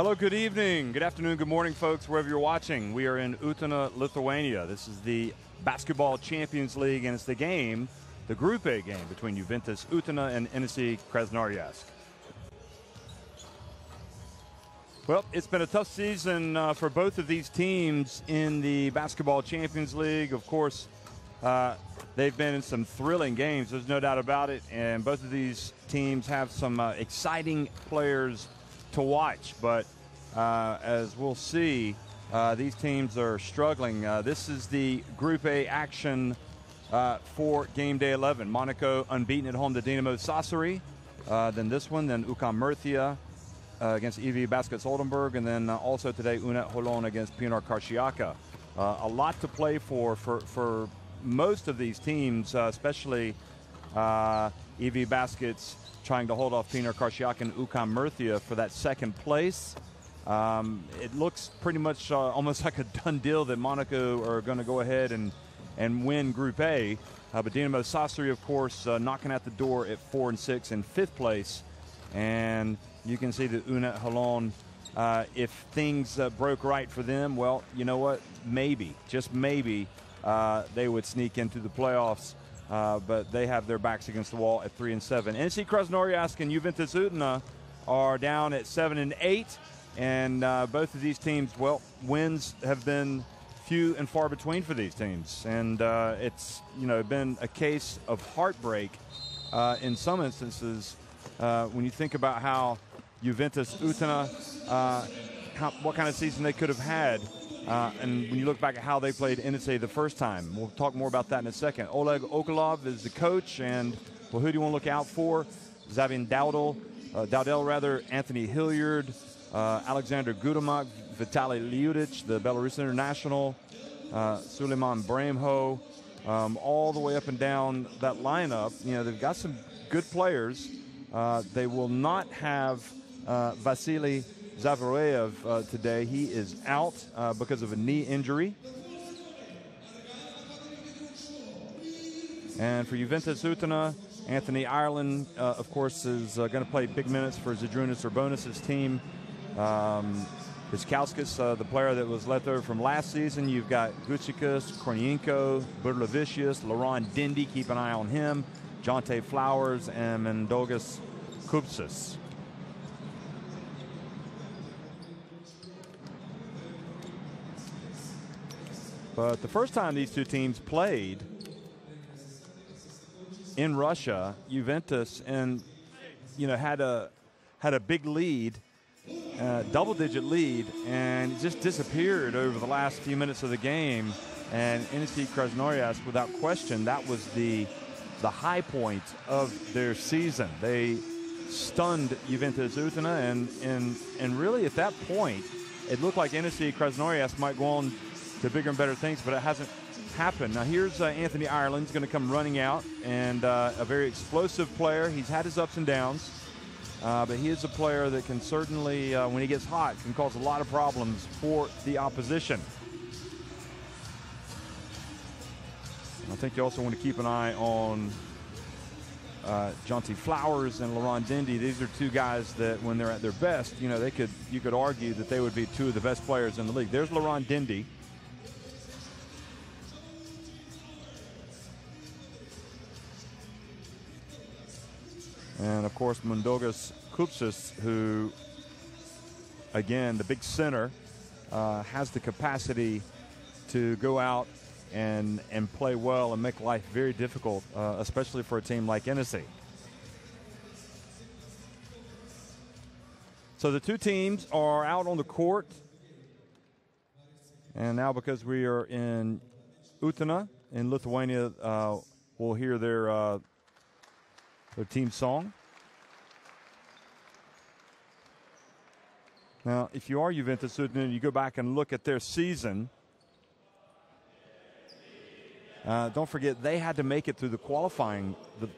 Hello, good evening, good afternoon, good morning, folks, wherever you're watching. We are in Utena, Lithuania. This is the Basketball Champions League, and it's the game, the Group A game, between Juventus Utena and Enisey Krasnoyarsk. Well, it's been a tough season for both of these teams in the Basketball Champions League. Of course, they've been in some thrilling games, there's no doubt about it, and both of these teams have some exciting players to watch, but as we'll see, these teams are struggling. This is the Group A action for game day 11. Monaco unbeaten at home to Dinamo Sassari. Then this one, then UCAM Murcia against EV Baskets Oldenburg, and then also today UNET Holon against Pinar Karšiaka. A lot to play for most of these teams, especially EV Baskets trying to hold off Pinar Karšiaka and UCAM Murcia for that second place. It looks pretty much almost like a done deal that Monaco are going to go ahead and win Group A. But Dinamo Sassari, of course, knocking at the door at 4 and 6 in 5th place. And you can see that UNET Holon, if things broke right for them, well, you know what? Maybe, just maybe, they would sneak into the playoffs. But they have their backs against the wall at 3 and 7. Enisey Krasnoyarsk and Juventus Utena are down at 7 and 8, and both of these teams, well, wins have been few and far between for these teams, and it's been a case of heartbreak in some instances when you think about how Juventus Utena, what kind of season they could have had. And when you look back at how they played Enisey the first time, we'll talk more about that in a second. Oleg Okolov is the coach, and well, who do you want to look out for? Zavin Dowdell, Anthony Hilliard, Alexander Gudamak, Vitaly Liudic, the Belarus international, Suleiman Brahimho, all the way up and down that lineup. They've got some good players. They will not have Vasily Zavarev today. He is out because of a knee injury. And for Juventus Utena, Anthony Ireland, of course, is going to play big minutes for Zydrunas Urbonis' team. Piskauskas, the player that was left over from last season. You've got Gucikas, Kornienko, Budlevicius, Laurent Dindy, keep an eye on him, Jonte Flowers, and Mindaugas Kupsis. But the first time these two teams played in Russia, Juventus had a big lead, double-digit lead, and it just disappeared over the last few minutes of the game. And Enisey Krasnoyarsk, without question, that was the high point of their season. They stunned Juventus Utena, and really at that point, it looked like Enisey Krasnoyarsk might go on to bigger and better things, but it hasn't happened. Now here's Anthony Ireland. He's going to come running out, and a very explosive player. He's had his ups and downs, but he is a player that can certainly, when he gets hot, can cause a lot of problems for the opposition. I think you also want to keep an eye on Jonte Flowers and Laurent Dindy. These are two guys that, when they're at their best, you could argue that they would be two of the best players in the league. There's Laurent Dindy. And, of course, Mindaugas Kupsis, who, again, the big center, has the capacity to go out and play well and make life very difficult, especially for a team like Enisey. So the two teams are out on the court. And now, because we are in Utena in Lithuania, we'll hear their team song. Now, if you are Juventus Utena, you go back and look at their season. Don't forget, they had to make it through the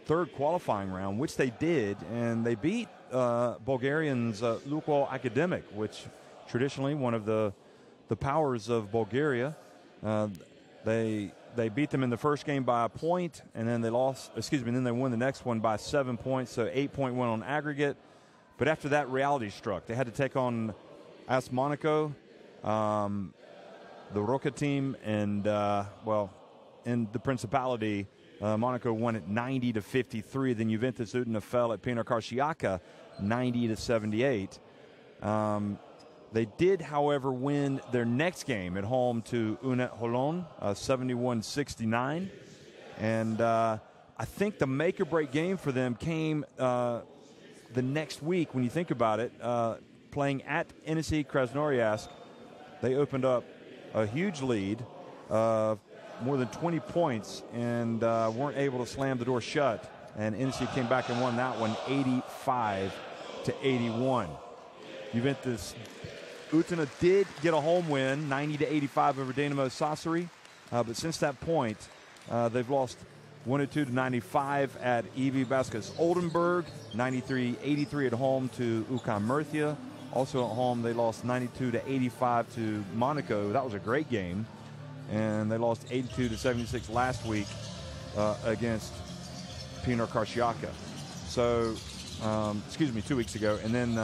third qualifying round, which they did, and they beat Bulgarians Lukoil Academic, which traditionally one of the powers of Bulgaria. They beat them in the first game by a point, and then they then they won the next one by 7 points, so 8-point win on aggregate. But after that, reality struck. They had to take on ask Monaco, the Roca team, and in the Principality, Monaco won it 90-53. Then Juventus Utena fell at Enisey Krasnoyarsk 90-78. They did, however, win their next game at home to Unet Holon, 71-69. And I think the make-or-break game for them came the next week, when you think about it, playing at Enisey Krasnoyarsk. They opened up a huge lead of more than 20 points and weren't able to slam the door shut. And Enisey came back and won that one 85-81. Juventus Utena did get a home win, 90-85 over Dynamo Sassari. But since that point, they've lost 102-95 at EV Baskas Oldenburg, 93-83 at home to UCAM Murcia. Also at home, they lost 92-85 to Monaco. That was a great game. And they lost 82-76 last week against Enisey Krasnoyarsk. So, 2 weeks ago. And then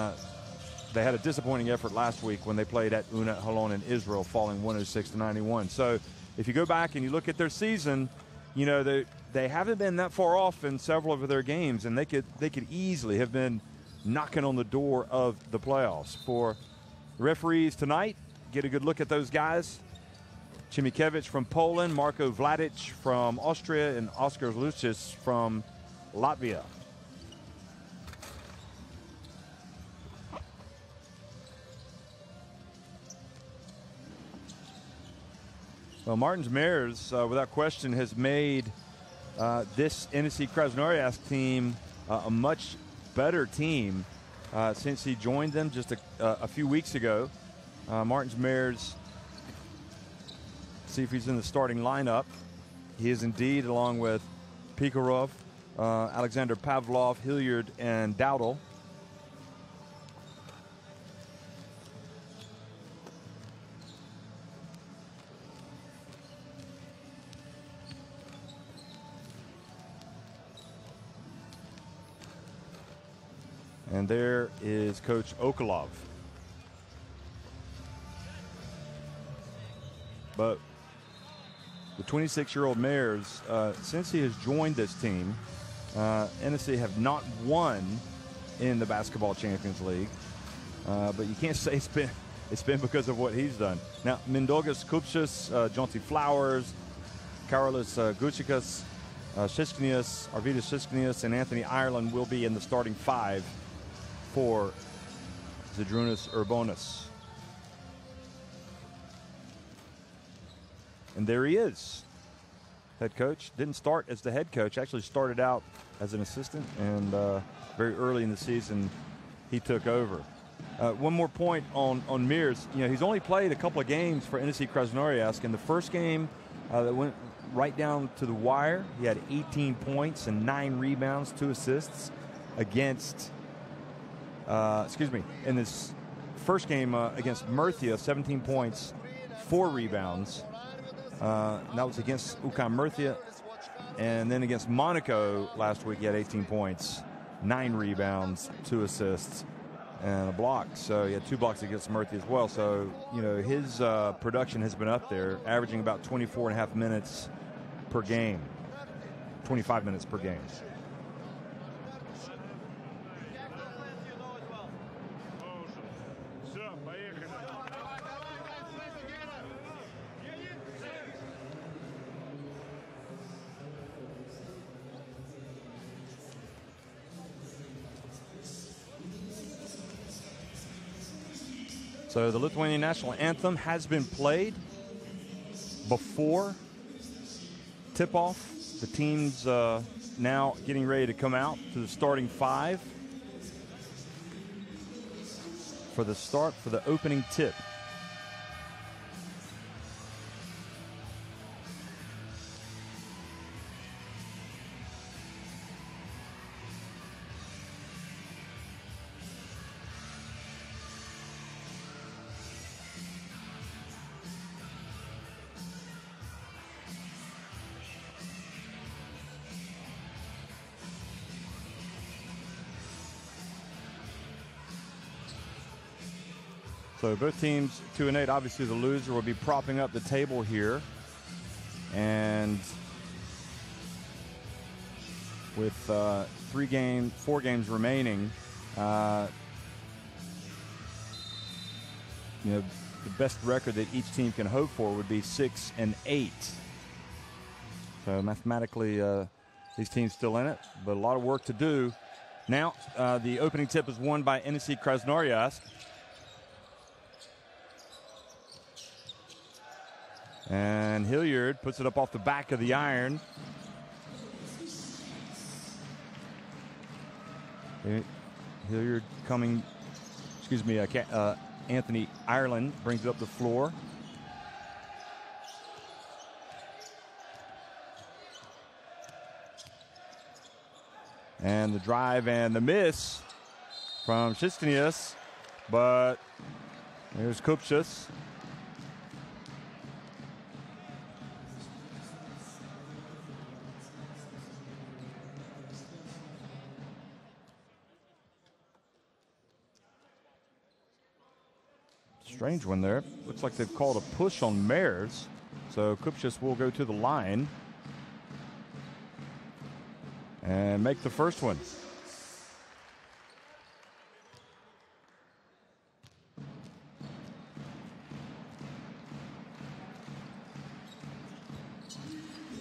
they had a disappointing effort last week when they played at Unet Holon in Israel, falling 106-91. So if you go back and you look at their season, you know, they haven't been that far off in several of their games, and they could easily have been knocking on the door of the playoffs. For referees tonight, get a good look at those guys. Chimikiewicz from Poland, Marko Vladic from Austria, and Oskar Lucic from Latvia. Well, Martins Meyers, without question, has made this Enisey Krasnoyarsk team a much better team since he joined them just a few weeks ago. Martins Meyers, see if he's in the starting lineup. He is indeed, along with Pikarov, Alexander Pavlov, Hilliard, and Dowdle. And there is Coach Okolov. But the 26-year-old Meyers, since he has joined this team, Enisey have not won in the Basketball Champions League. But you can't say it's been because of what he's done. Now, Mindaugas Kupchas, Jonty Flowers, Karolis Gucikas, Shisknius, Arvydas Shisknius, and Anthony Ireland will be in the starting five for Zydrunas Urbonas. And there he is, head coach. Didn't start as the head coach, actually started out as an assistant, and very early in the season he took over. One more point on Mears. You know, he's only played a couple of games for Enisey Krasnoyarsk. In the first game that went right down to the wire, he had 18 points and 9 rebounds, 2 assists against in this first game against Murcia, 17 points, 4 rebounds. And that was against UCAM Murcia. And then against Monaco last week, he had 18 points, 9 rebounds, 2 assists, and a block. So he had 2 blocks against Murcia as well. So, you know, his production has been up there, averaging about 24.5 minutes per game, 25 minutes per game. So the Lithuanian national anthem has been played before tip-off. The team's now getting ready to come out to the starting five for the opening tip. So both teams 2-8. Obviously, the loser will be propping up the table here. And with 4 games remaining, the best record that each team can hope for would be 6-8. So mathematically, these teams still in it, but a lot of work to do. Now, the opening tip is won by Enisey Krasnoyarsk. And Hilliard puts it up off the back of the iron. Hilliard coming, Anthony Ireland brings it up the floor. And the drive and the miss from Krasnoyarsk, but there's Kupchas. Strange one there. Looks like they've called a push on Mares. So Kupchas will go to the line and make the first one.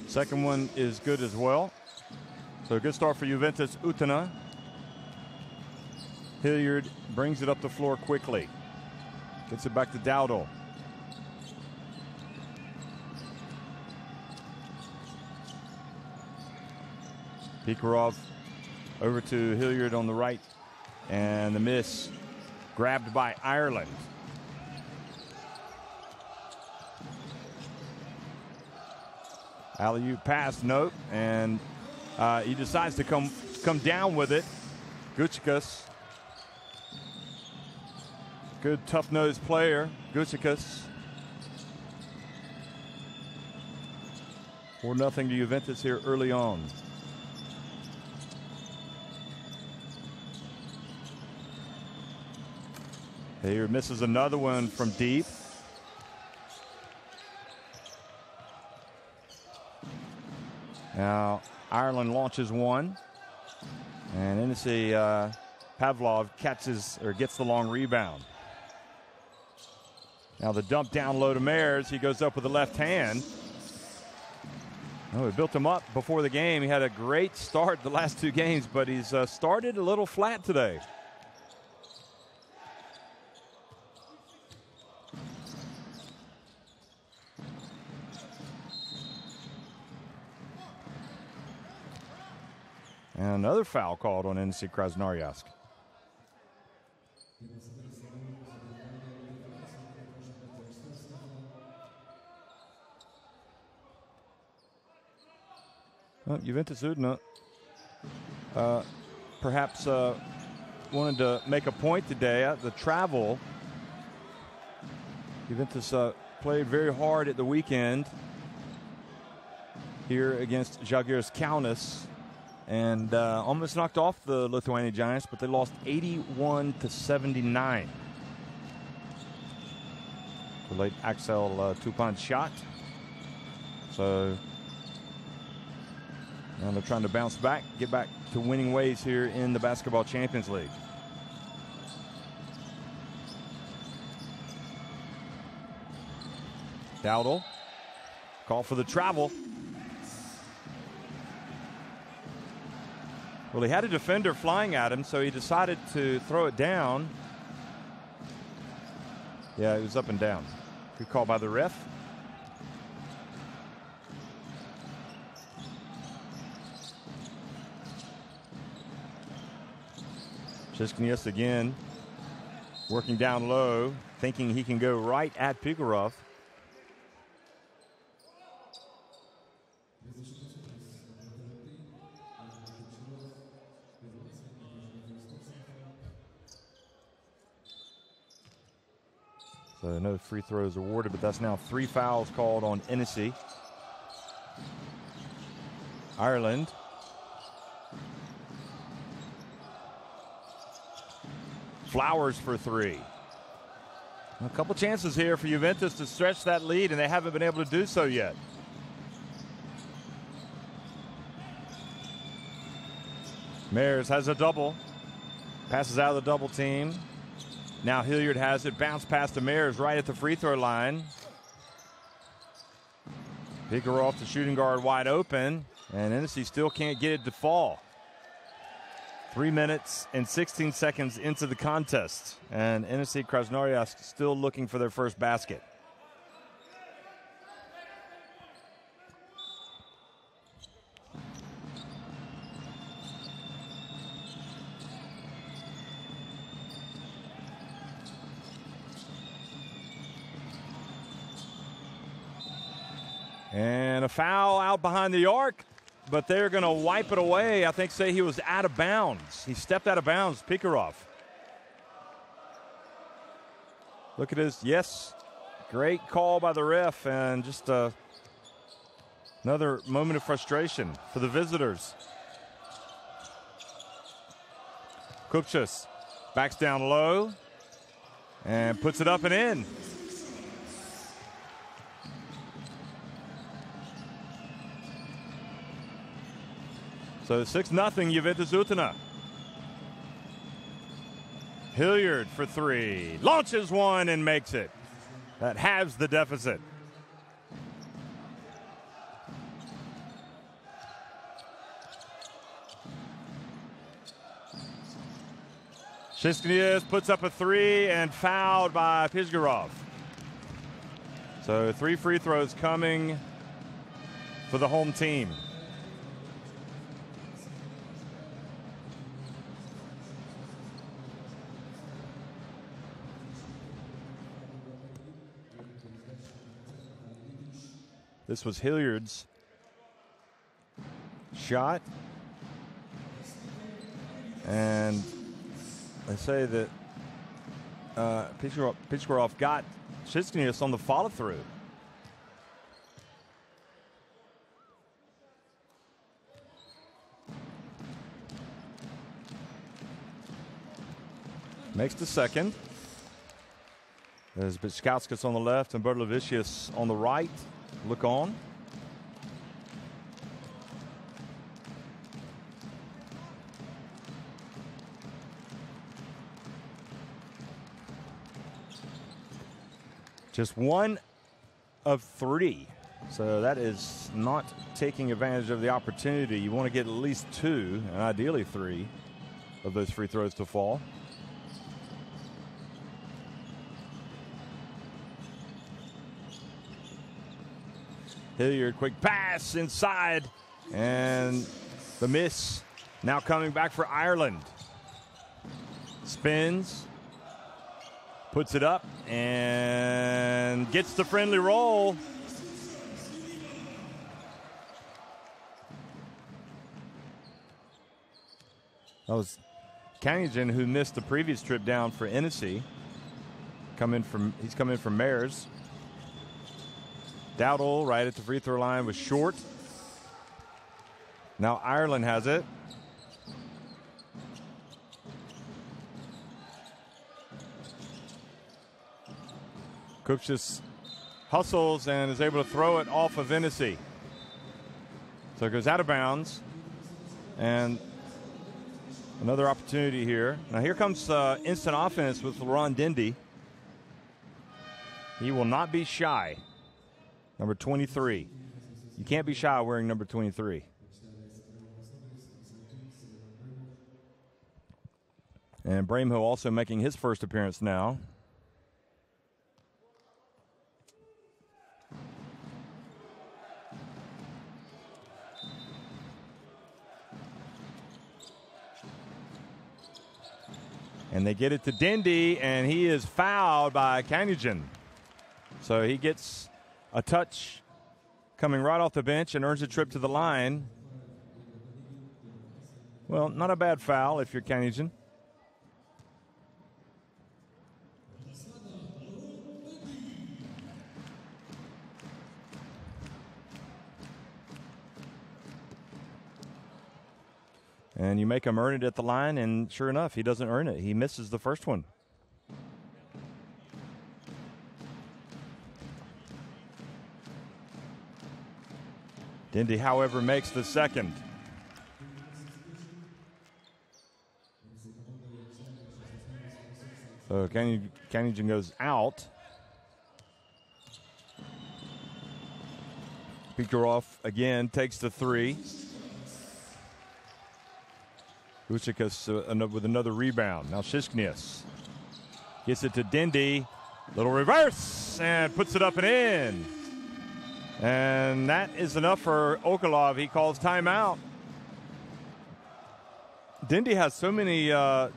Second one is good as well. So a good start for Juventus Utena. Hilliard brings it up the floor quickly. Gets it back to Dowdle. Pikarov over to Hilliard on the right. And the miss grabbed by Ireland. Alley-oop pass, nope. And he decides to come down with it. Gucikas. Good tough-nosed player, Gucikas. 4-0 to Juventus here early on. Here misses another one from deep. Now Ireland launches one, and Enisey Pavlov gets the long rebound. Now the dump down low to Mares. He goes up with the left hand. Oh, he built him up before the game. He had a great start the last 2 games, but he's started a little flat today. And another foul called on Enisey Krasnoyarsk. Well, Juventus Utena perhaps wanted to make a point today. The travel, Juventus played very hard at the weekend here against Žalgiris Kaunas and almost knocked off the Lithuanian Giants, but they lost 81-79. The late Axel Tupan shot. So now they're trying to bounce back, get back to winning ways here in the Basketball Champions League. Dowdle, call for the travel. Well, he had a defender flying at him, so he decided to throw it down. Yeah, it was up and down. Good call by the ref. Krasnoyarsk again, working down low, thinking he can go right at Pikarov. So no free throws awarded, but that's now 3 fouls called on Enisey. Ireland. Flowers for 3. A couple chances here for Juventus to stretch that lead, and they haven't been able to do so yet. Mares has a double. Passes out of the double team. Now Hilliard has it. Bounce past to Mares right at the free throw line. Pikarov, the shooting guard, wide open. And Enisey still can't get it to fall. 3 minutes and 16 seconds into the contest. And Enisey Krasnoyarsk still looking for their first basket. And a foul out behind the arc, but they're going to wipe it away. I think say he was out of bounds. He stepped out of bounds, Pikarov. Look at his, yes, great call by the ref, and just another moment of frustration for the visitors. Kupchas backs down low and puts it up and in. So 6-0 Juventus Utena. Hilliard for three. Launches one and makes it. That halves the deficit. Krasnoyarsk puts up a three and fouled by Pikarov. So 3 free throws coming for the home team. This was Hilliard's shot. And they say that Pikarov got Krasnoyarsk on the follow-through. Makes the second. There's Bitskauskas on the left and Bertolevicius on the right. Look on. Just 1 of 3. So that is not taking advantage of the opportunity. You want to get at least 2 and ideally 3 of those free throws to fall. Hilliard, quick pass inside, and the miss. Now coming back for Ireland. Spins, puts it up, and gets the friendly roll. That was Cannington who missed the previous trip down for Enisey. He's come in from Mares. Dowdle right at the free throw line was short. Now Ireland has it. Kupchas hustles and is able to throw it off of Enisey. So it goes out of bounds. And another opportunity here. Now here comes instant offense with Laurent Dindy. He will not be shy. Number 23. You can't be shy wearing number 23. And Brahmo also making his first appearance now. And they get it to Dindy, and he is fouled by Cannington. So he gets a touch coming right off the bench and earns a trip to the line. Well, not a bad foul if you're Cannington. And you make him earn it at the line, and sure enough, he doesn't earn it. He misses the first one. Dindy, however, makes the second. So Cannington goes out. Peekarov again takes the three. Vucic with another rebound. Now Krasnoyarsk gets it to Dindy. Little reverse and puts it up and in. And that is enough for Okolov. He calls timeout. Dindy has so many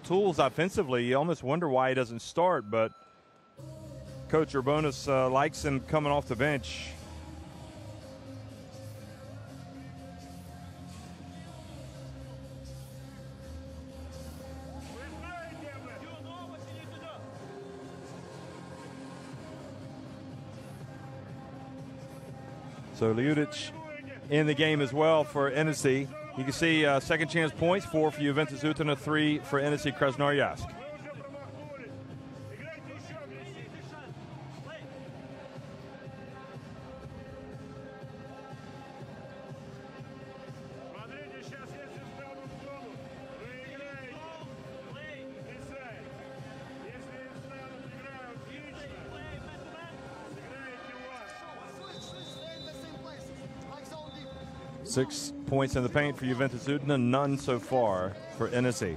tools offensively, you almost wonder why he doesn't start, but Coach Urbonis likes him coming off the bench. So Liudic in the game as well for Enisey. You can see second chance points, 4 for Juventus Utena, 3 for Enisey Krasnoyarsk. Six points in the paint for Juventus Utena, none so far for Enisey.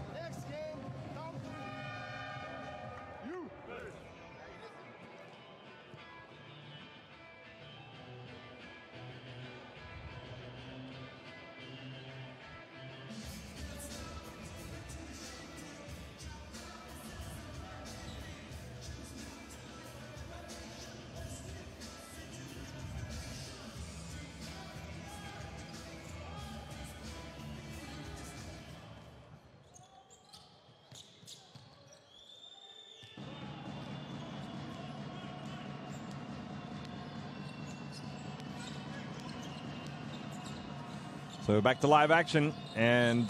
So back to live action, and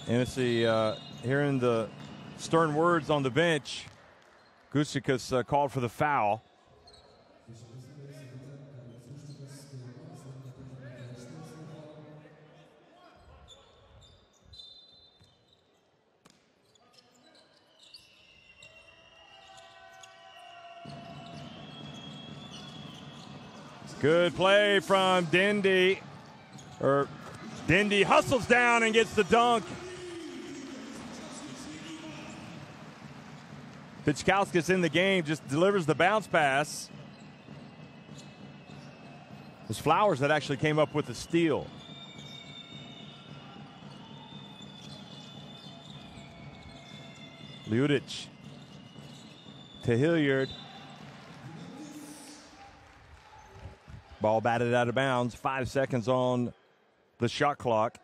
Enisey hearing the stern words on the bench. Gusikas called for the foul. Good play from Dindy. Dindy hustles down and gets the dunk. Pitchkowski's in the game, just delivers the bounce pass. It was Flowers that actually came up with the steal. Liudic to Hilliard. Ball batted out of bounds. 5 seconds on the shot clock.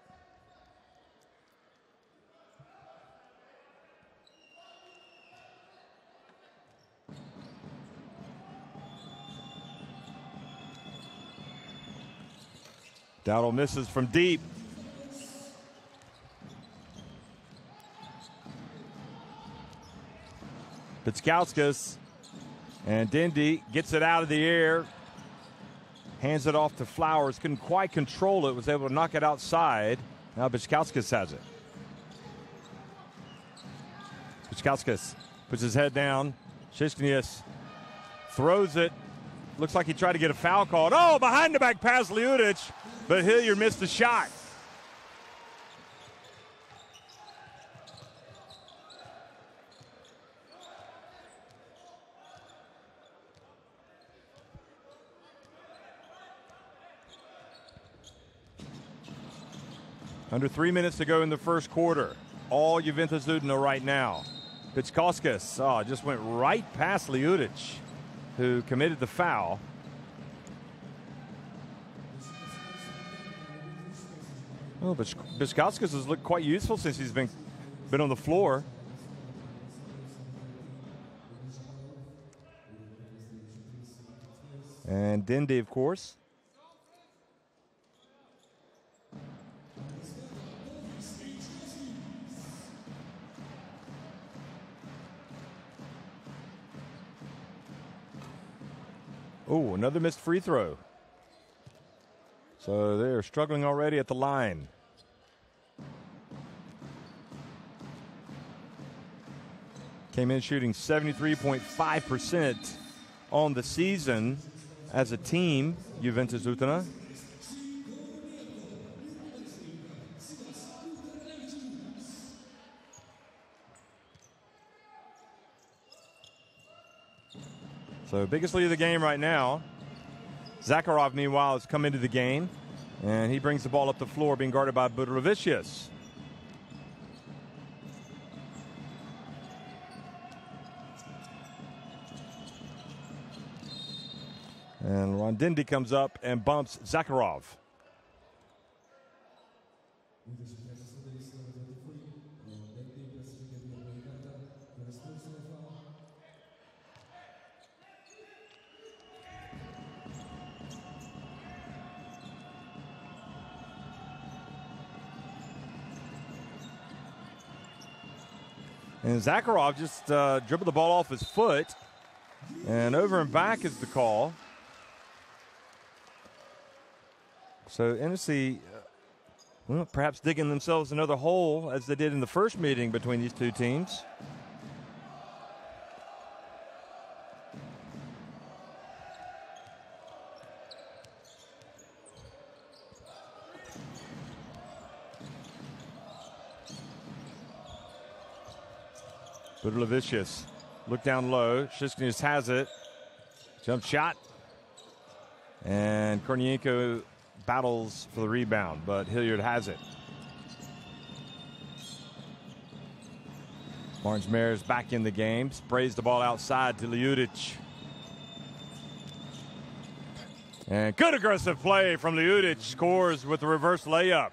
Dowdle misses from deep. Pitskauskas and Dindy gets it out of the air. Hands it off to Flowers. Couldn't quite control it. Was able to knock it outside. Now Pitskauskas has it. Pitskauskas puts his head down. Krasnoyarsk throws it. Looks like he tried to get a foul called. Oh, behind the back pass, Liudic. But Hilliard missed the shot. Under 3 minutes to go in the first quarter. All Juventus Utena right now. Pitskauskas just went right past Liudic, who committed the foul. Oh, but Pitskauskas has looked quite useful since he's been on the floor. And Dindy, of course. Oh, another missed free throw. So they're struggling already at the line. Came in shooting 73.5% on the season as a team, Juventus Utena. So biggest lead of the game right now. Zakharov, meanwhile, has come into the game, and he brings the ball up the floor, being guarded by Budrovicius. And Rondindi comes up and bumps Zakharov. And Zakharov just dribbled the ball off his foot. And over and back is the call. So Enisey, well, perhaps digging themselves another hole as they did in the first meeting between these two teams. Budrovicius, look down low. Krasnoyarsk has it. Jump shot. And Kornienko battles for the rebound, but Hilliard has it. Martins back in the game. Sprays the ball outside to Ljudic. And good aggressive play from Ljudic. Scores with the reverse layup.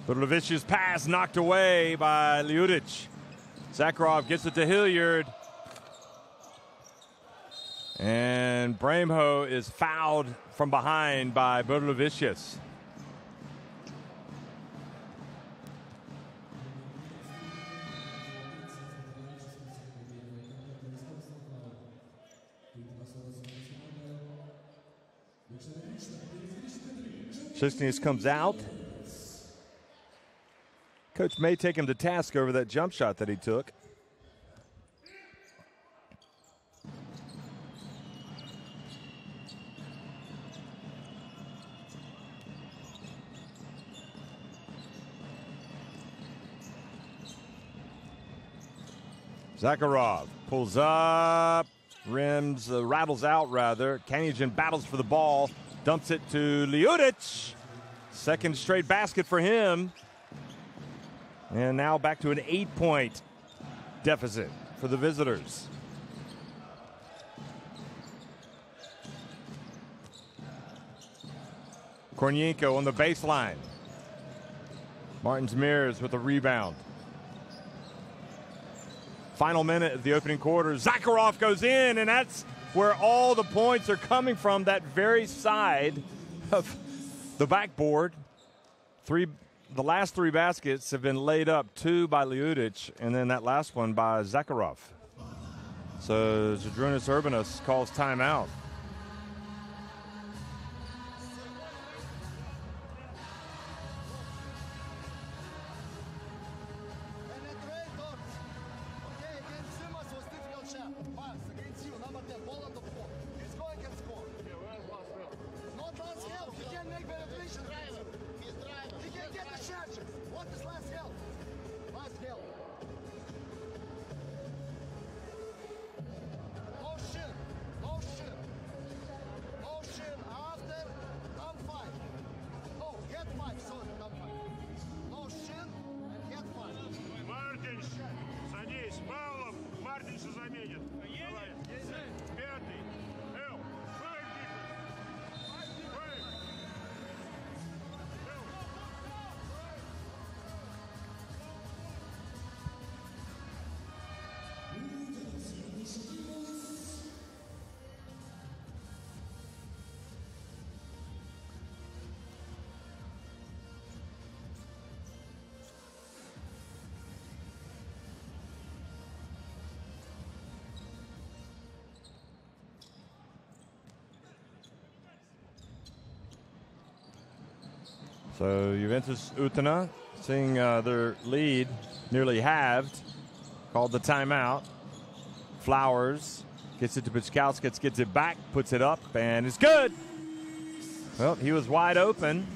Budrovicius' pass knocked away by Ljudic. Zakharov gets it to Hilliard. And Brahmo is fouled from behind by Budrovicius. Krasnoyarsk comes out. Coach may take him to task over that jump shot that he took. Zakharov pulls up, rattles out rather. Kanyan battles for the ball, dumps it to Ljudic. Second straight basket for him. And now back to an 8-point deficit for the visitors. Kornienko on the baseline. Martins with a rebound. Final minute of the opening quarter. Zakharov goes in, and that's where all the points are coming from, that very side of the backboard. The last three baskets have been laid up, two by Ljudic, and then that last one by Zakharov. So Zydrunas Urbanus calls timeout. So Juventus Utena, seeing their lead nearly halved, called the timeout. Flowers gets it to Pichkauskas, gets it back, puts it up, and it's good. Well, he was wide open.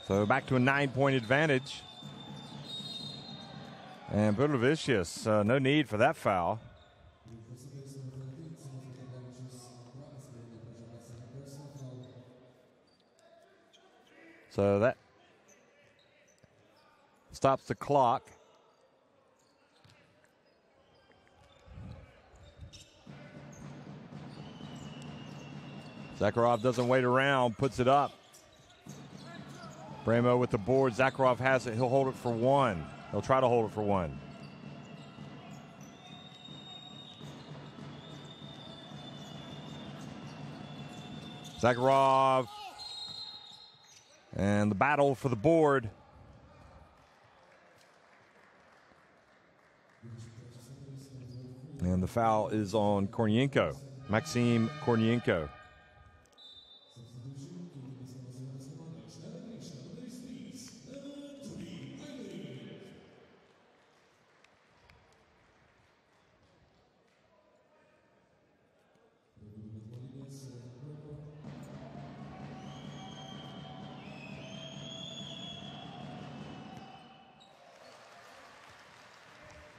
So back to a 9-point advantage. And Budovicius, no need for that foul. So that stops the clock. Zakharov doesn't wait around, puts it up. Bremo with the board. Zakharov has it. He'll hold it for one. He'll try to hold it for one. Zakharov. And the battle for the board. And the foul is on Kornienko. Maxim Kornienko.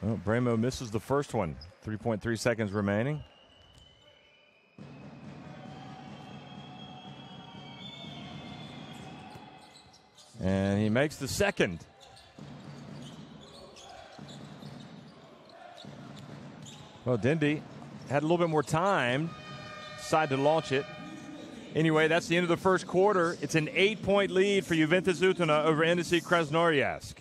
Well, Bremo misses the first one. 3.3 seconds remaining. And he makes the second. Well, Dindy had a little bit more time. Decided to launch it. Anyway, that's the end of the first quarter. It's an 8-point lead for Juventus Utena over Enisey Krasnoyarsk.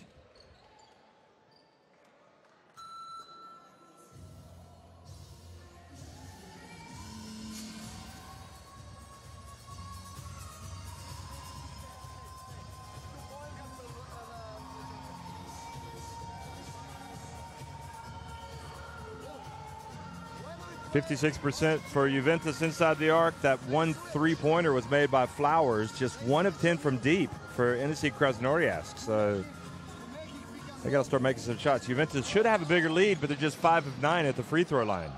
.56% for Juventus inside the arc. That one three-pointer was made by Flowers. Just 1 of 10 from deep for Enisey Krasnoyarsk. So they got to start making some shots. Juventus should have a bigger lead, but they're just 5 of 9 at the free throw line.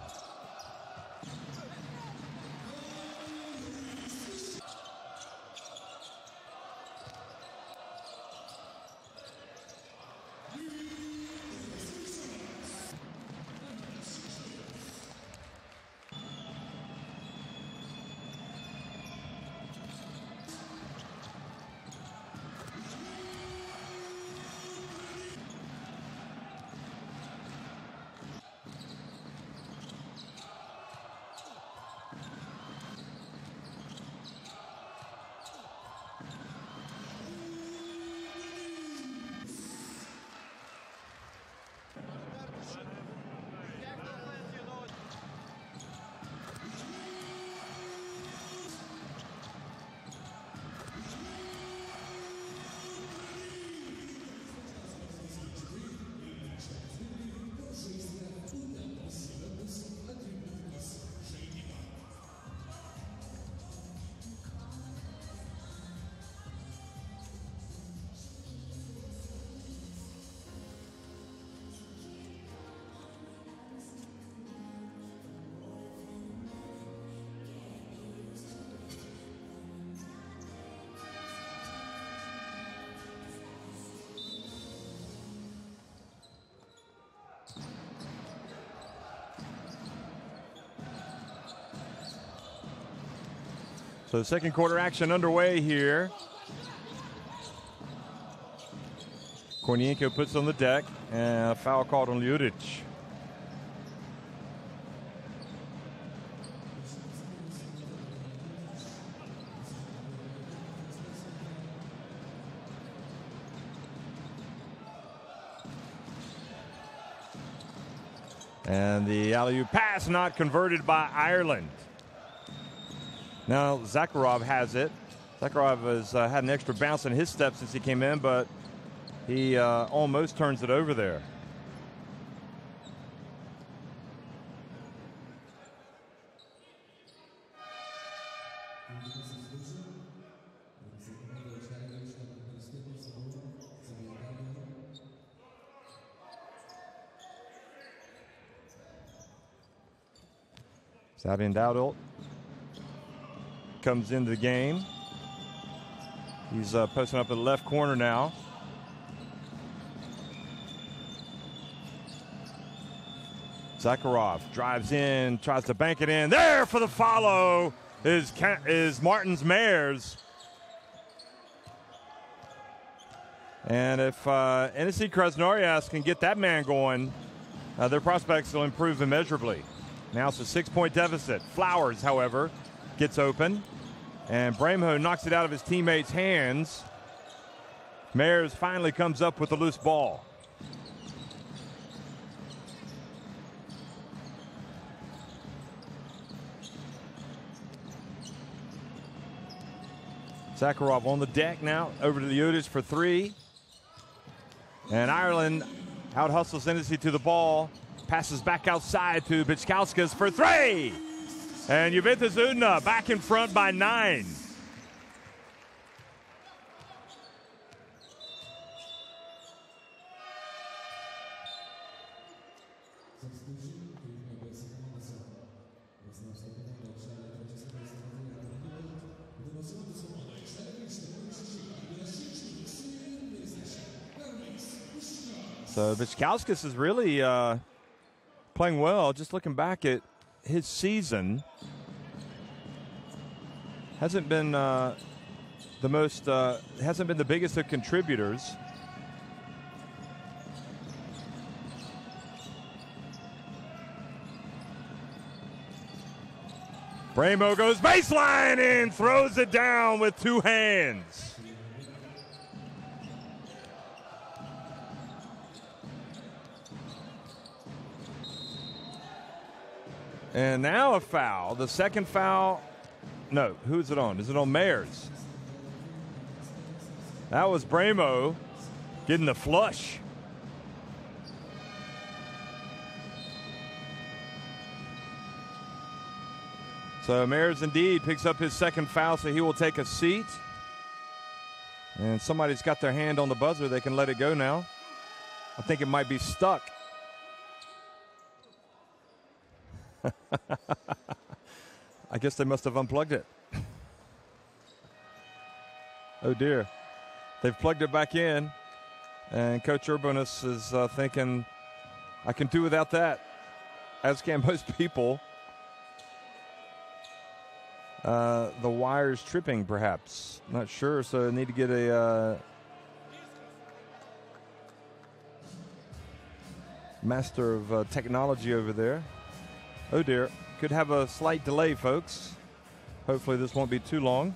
So the second quarter action underway here. Kornienko puts on the deck, and a foul called on Ljuric. And the alley-oop pass not converted by Ireland. Now Zakharov has it. Zakharov has had an extra bounce in his step since he came in, but he almost turns it over there. Sabian Dowdle comes into the game. He's posting up in the left corner now. Zakharov drives in, tries to bank it in. There for the follow is Martins Mayers. And if Enisey Krasnoyarsk can get that man going, their prospects will improve immeasurably. Now it's a 6-point deficit. Flowers, however, gets open. And Brahmo knocks it out of his teammate's hands. Mayers finally comes up with the loose ball. Zakharov on the deck now, over to the Udic for three. And Ireland out-hustles Enisey to the ball. Passes back outside to Bichkauskas for three. And Juventus Utena back in front by 9. So Bichkauskas is really playing well. Just looking back at his season, hasn't been the biggest of contributors. Brahmo goes baseline and throws it down with 2 hands. And now a foul. The second foul. No, who's it on? Is it on Mayers? That was Brahmo getting the flush. So Mayers indeed picks up his second foul, so he will take a seat. And somebody's got their hand on the buzzer. They can let it go now. I think it might be stuck. I guess they must have unplugged it. Oh dear. They've plugged it back in, and Coach Urbanus is thinking, I can do without that, as can most people. The wire's tripping, perhaps. Not sure, so I need to get a master of technology over there. Oh dear, could have a slight delay, folks. Hopefully this won't be too long.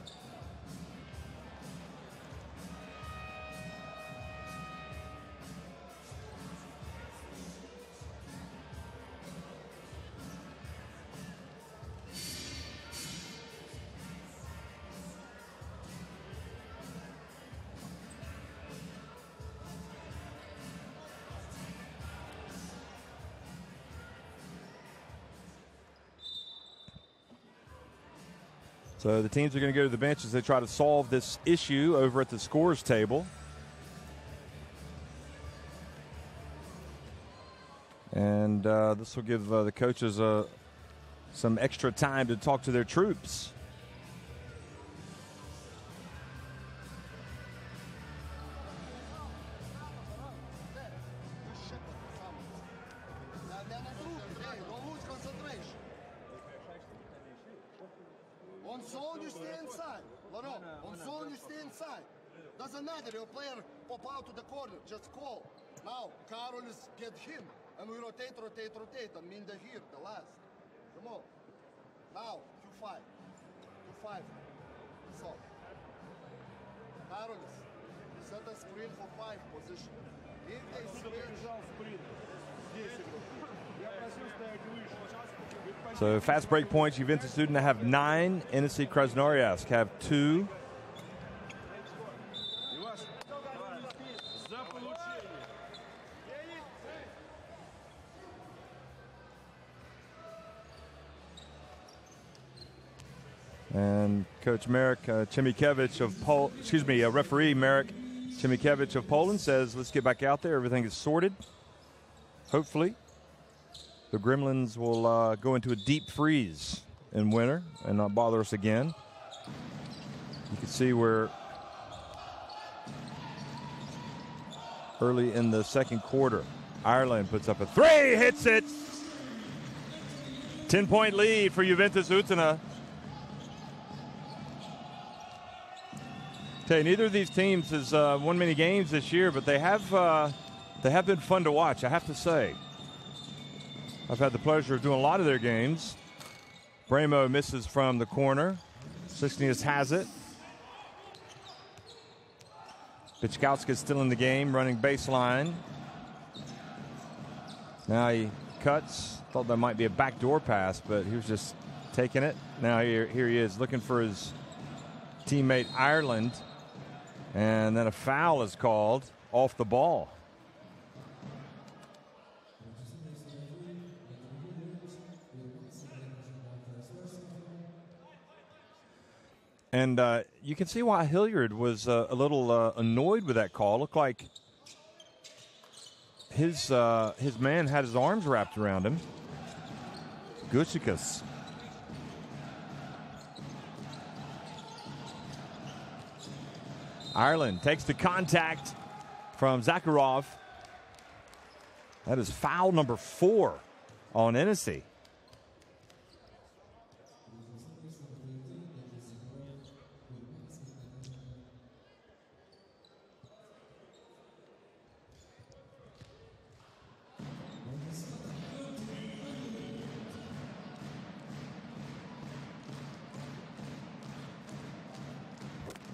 So the teams are going to go to the bench as they try to solve this issue over at the scores table. And this will give the coaches some extra time to talk to their troops. Doesn't matter, your player pop out to the corner, just call. Now, Carol is get him, and we rotate, and Minda here, the last. Come on. Now, 2-5. 2-5. That's all. Carol is set a screen for 5 position. If they switch... So fast break points, Juventus Utena have 9, Enisey Krasnoyarsk have 2. And Coach Marek Chimikiewicz of referee Marek Chimikiewicz of Poland says, let's get back out there. Everything is sorted. Hopefully, the Gremlins will go into a deep freeze in winter and not bother us again. You can see where early in the second quarter, Ireland puts up a 3, hits it. 10-point lead for Juventus Utena. Okay, neither of these teams has won many games this year, but they have been fun to watch, I have to say. I've had the pleasure of doing a lot of their games. Bremo misses from the corner. Sixnius has it. Bichkowski is still in the game, running baseline. Now he cuts. Thought that might be a backdoor pass, but he was just taking it. Now here he is looking for his teammate Ireland. And then a foul is called off the ball. And you can see why Hilliard was a little annoyed with that call. Looked like his man had his arms wrapped around him. Gucikas. Ireland takes the contact from Zakharov. That is foul number 4 on Enisey.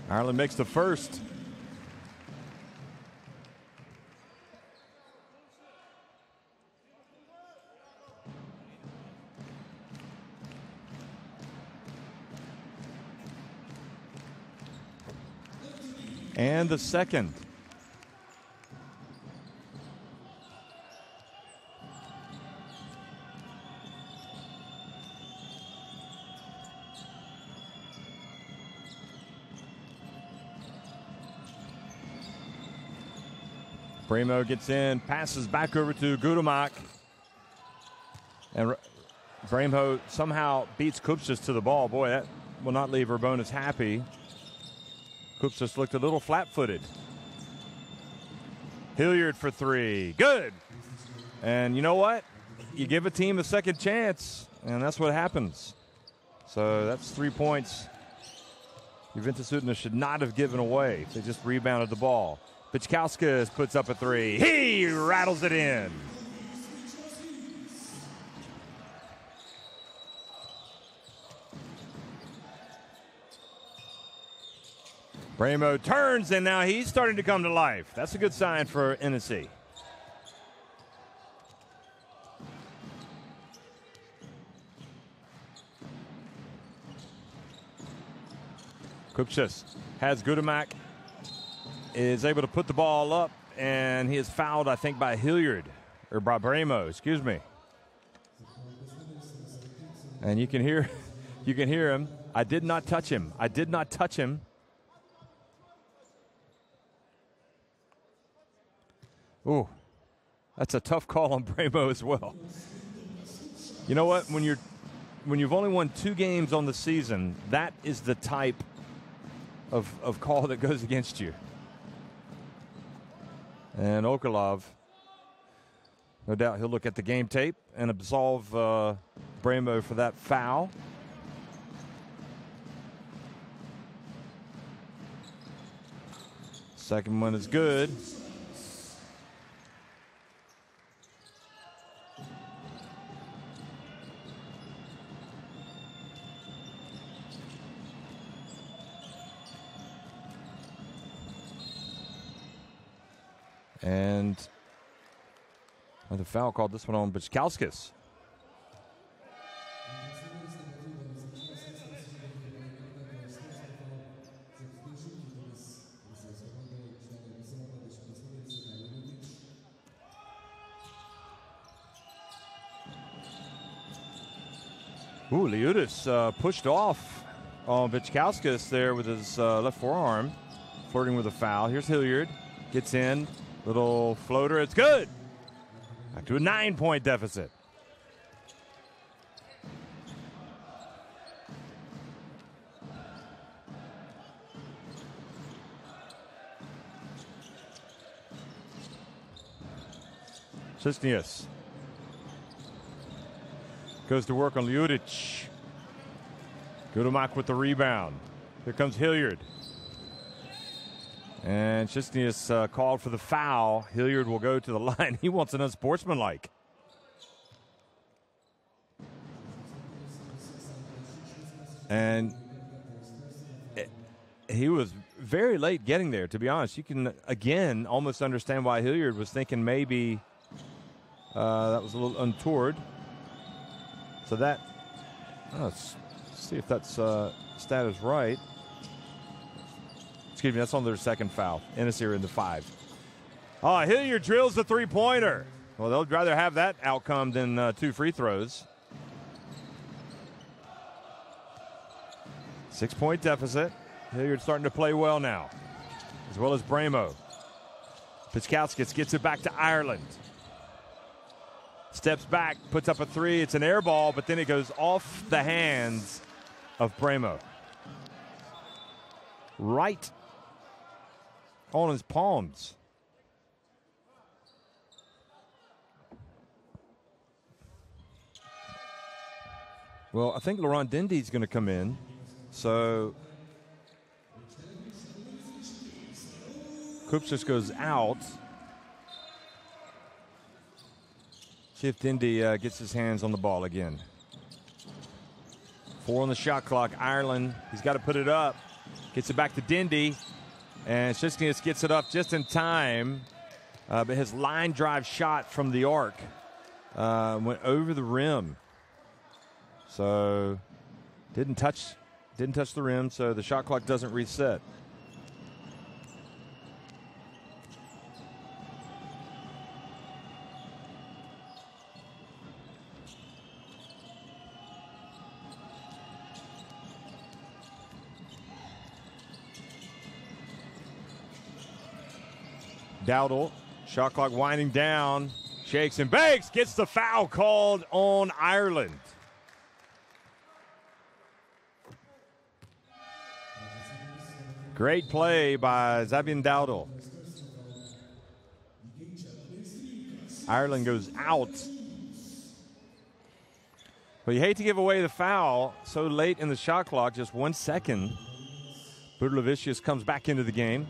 Ireland makes the first. And the second. Bremo gets in, passes back over to Gudemak. And Bremo somehow beats Kupchas to the ball. Boy, that will not leave Urbonas happy. Kupchas looked a little flat-footed. Hilliard for 3. Good. And you know what? You give a team a second chance, and that's what happens. So that's 3 points Juventus Utena should not have given away. They just rebounded the ball. Bichkowski puts up a 3. He rattles it in. Bremo turns, and now he's starting to come to life. That's a good sign for Enisey. Kupchas has Gudemak, is able to put the ball up, and he is fouled, I think, by Hilliard, or by Bremo, excuse me. And you can hear him. I did not touch him. I did not touch him. Ooh, that's a tough call on Bremo as well. You know what? When you've only won 2 games on the season, that is the type of call that goes against you. And Okolov, no doubt he'll look at the game tape and absolve Bremo for that foul. Second one is good. And the foul called this one on Bichkowskis. Ooh, Liudis pushed off on Vichkauskas there with his left forearm, flirting with a foul. Here's Hilliard. Gets in. Little floater. It's good. Back to a 9-point deficit. Cisnius goes to work on Ljudic. Gudemak with the rebound. Here comes Hilliard. And Cisnius called for the foul. Hilliard will go to the line. He wants an unsportsmanlike. And he was very late getting there, to be honest. You can, again, almost understand why Hilliard was thinking maybe that was a little untoward. So that, let's see if that's stat is right. Excuse me, that's on their second foul. Enisey are in the 5. Hilliard drills the three-pointer. Well, they'll rather have that outcome than 2 free throws. 6-point deficit. Hilliard starting to play well now, as well as Bramo. Vichkauskas gets it back to Ireland. Steps back, puts up a 3. It's an air ball, but then it goes off the hands of Bramo. Right on his palms. Well, I think Laurent Dindy's going to come in. So Kupchas goes out. See if Dindy gets his hands on the ball again. 4 on the shot clock. Ireland, he's got to put it up. Gets it back to Dindy. And Cisnius gets it up just in time. But his line drive shot from the arc went over the rim. So didn't touch the rim, so the shot clock doesn't reset. Dowdle, shot clock winding down, shakes and bakes, gets the foul called on Ireland. Great play by Xavier Dowdle. Ireland goes out. Well, you hate to give away the foul so late in the shot clock, just 1 second. Budlevicius comes back into the game.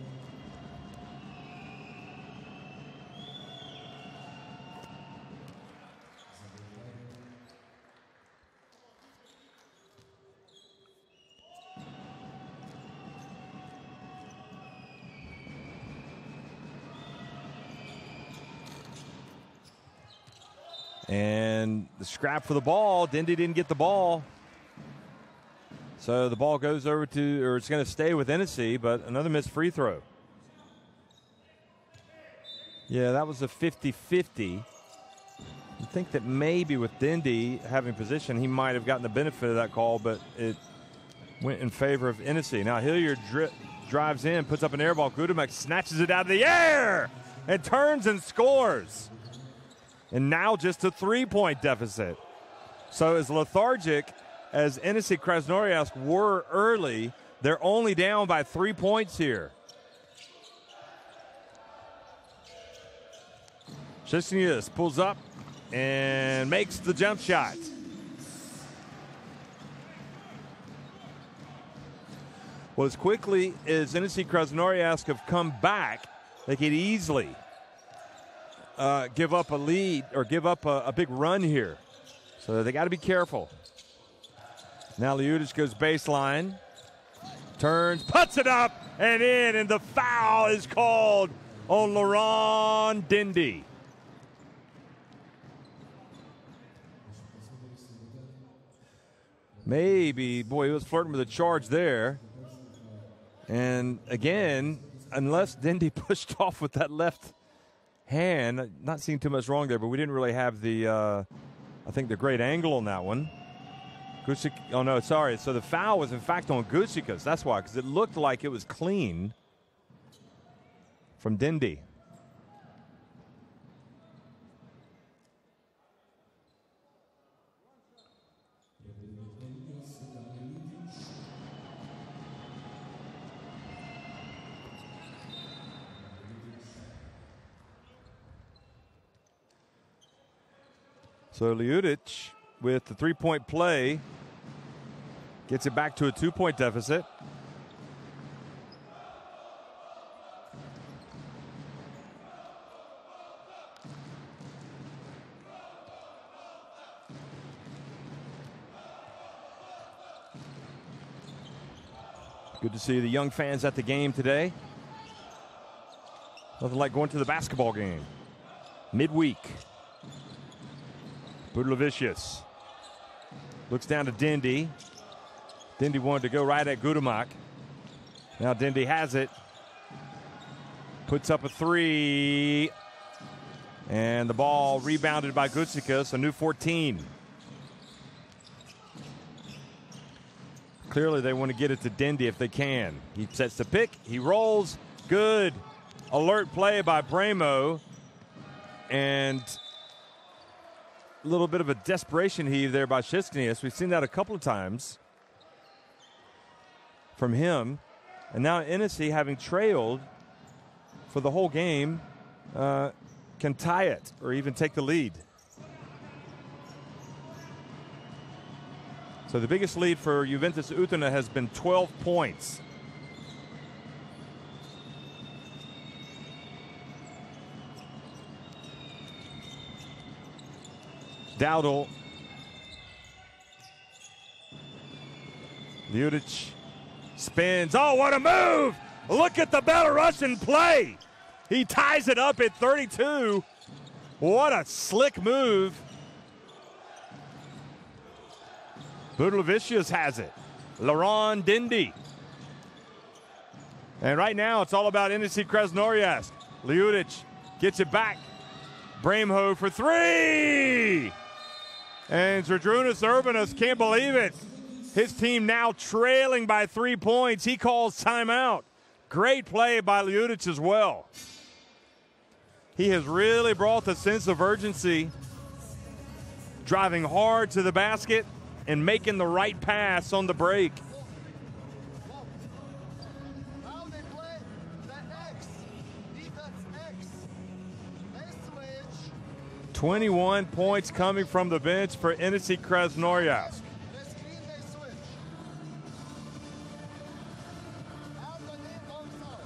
And the scrap for the ball. Dindy didn't get the ball. So the ball goes over to, or it's going to stay with Enisey, but another missed free throw. Yeah, that was a 50-50. I think that maybe with Dindy having position, he might have gotten the benefit of that call, but it went in favor of Enisey. Now Hilliard drives in, puts up an air ball. Gudemak snatches it out of the air and turns and scores. And now just a 3-point deficit. So as lethargic as Enisey Krasnoyarsk were early, they're only down by 3 points here. Cisnius pulls up and makes the jump shot. Well, as quickly as Enisey Krasnoyarsk have come back, they could easily give up a lead or give up a big run here. So they got to be careful. Now Ljudic goes baseline, turns, puts it up and in, and the foul is called on Laurent Dindy. Maybe, boy, he was flirting with a charge there. And again, unless Dindy pushed off with that left hand, not seeing too much wrong there, but we didn't really have the, I think, the great angle on that one. Oh, no, sorry. So the foul was, in fact, on Gucikas. That's why, because it looked like it was clean from Dindy. So Ljudic, with the three-point play, gets it back to a 2-point deficit. Good to see the young fans at the game today. Nothing like going to the basketball game. Midweek. Budlovicius looks down to Dindy. Dindy wanted to go right at Gudemak. Now Dindy has it. Puts up a three. And the ball rebounded by Gucikas, a new 14. Clearly they want to get it to Dindy if they can. He sets the pick. He rolls. Good. Alert play by Bremo. And a little bit of a desperation heave there by Krasnoyarsk. We've seen that a couple of times from him. And now Enisey, having trailed for the whole game, can tie it or even take the lead. So the biggest lead for Juventus Utena has been 12 points. Dowdle. Ljudic spins. Oh, what a move! Look at the Belarusian play. He ties it up at 32. What a slick move. Budlovicius has it. Laurent Dindy. And right now it's all about Enisey Krasnoyarsk. Ljudic gets it back. Bremo for three. And Zydrunas Urbanas can't believe it. His team now trailing by 3 points. He calls timeout. Great play by Ljudic as well. He has really brought the sense of urgency, driving hard to the basket and making the right pass on the break. Now they play the X. Defense X. They switch. 21 points coming from the bench for Enisey Krasnoyarsk. They screen, they switch. Anthony goes out.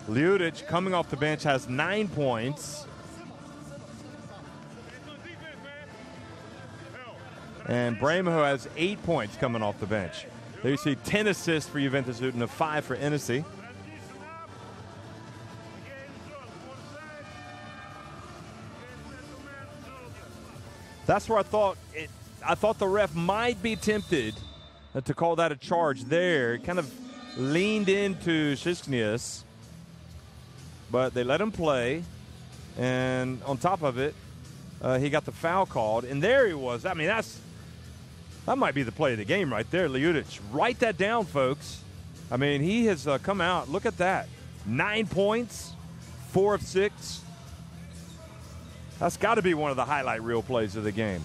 Anthony. Ljudic, coming off the bench, has 9 points. And Bremo has 8 points coming off the bench. There you see 10 assists for Juventus Utena, 5 for Enisey. That's where I thought the ref might be tempted to call that a charge there. Kind of leaned into Krasnoyarsk, but they let him play. And on top of it, he got the foul called. And there he was. I mean, that might be the play of the game right there, Ljudic. Write that down, folks. I mean, he has come out. Look at that. 9 points, 4 of 6. That's got to be one of the highlight reel plays of the game.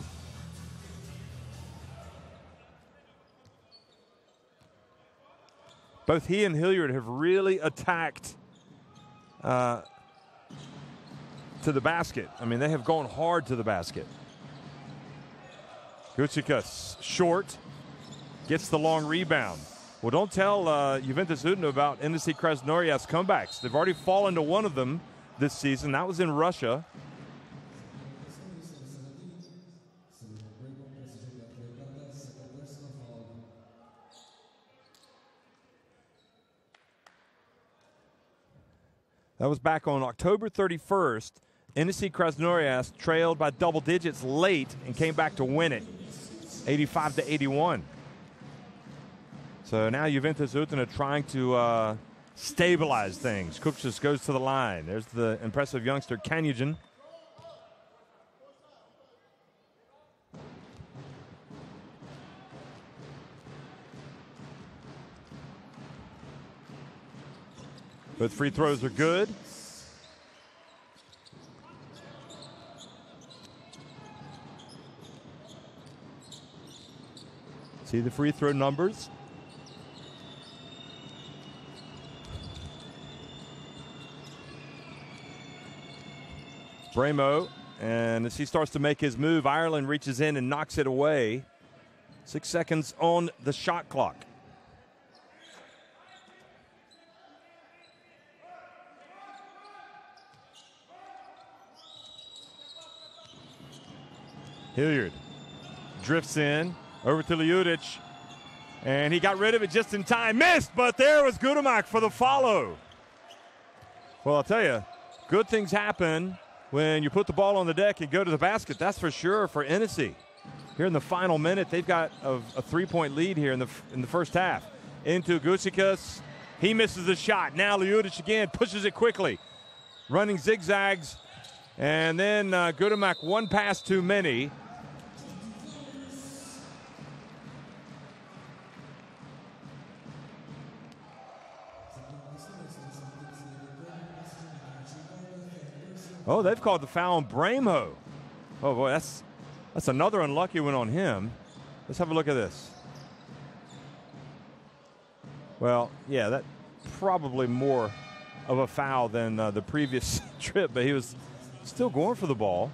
Both he and Hilliard have really attacked to the basket. I mean, they have gone hard to the basket. Gucikas, short, gets the long rebound. Well, don't tell Juventus Utena about Enisey Krasnoyarsk's comebacks. They've already fallen to one of them this season. That was in Russia. That was back on October 31st. Enisey Krasnoyarsk trailed by double digits late and came back to win it, 85-81. So now Juventus Utena trying to stabilize things. Kupchus goes to the line. There's the impressive youngster Kanyujan. Both free throws are good. See the free throw numbers. Bremo, and as he starts to make his move, Ireland reaches in and knocks it away. 6 seconds on the shot clock. Hilliard drifts in, over to Ljudic, and he got rid of it just in time. Missed, but there was Gudemak for the follow. Well, I'll tell you, good things happen when you put the ball on the deck and go to the basket. That's for sure for Enisey. Here in the final minute, they've got a three-point lead here in the first half. Into Gusikas. He misses the shot. Now Ljudic again pushes it quickly. Running zigzags. And then Gudemak, one pass too many. Oh, they've called the foul on Bremo. Oh, boy, that's another unlucky one on him. Let's have a look at this. Well, yeah, that probably more of a foul than the previous trip, but he was still going for the ball.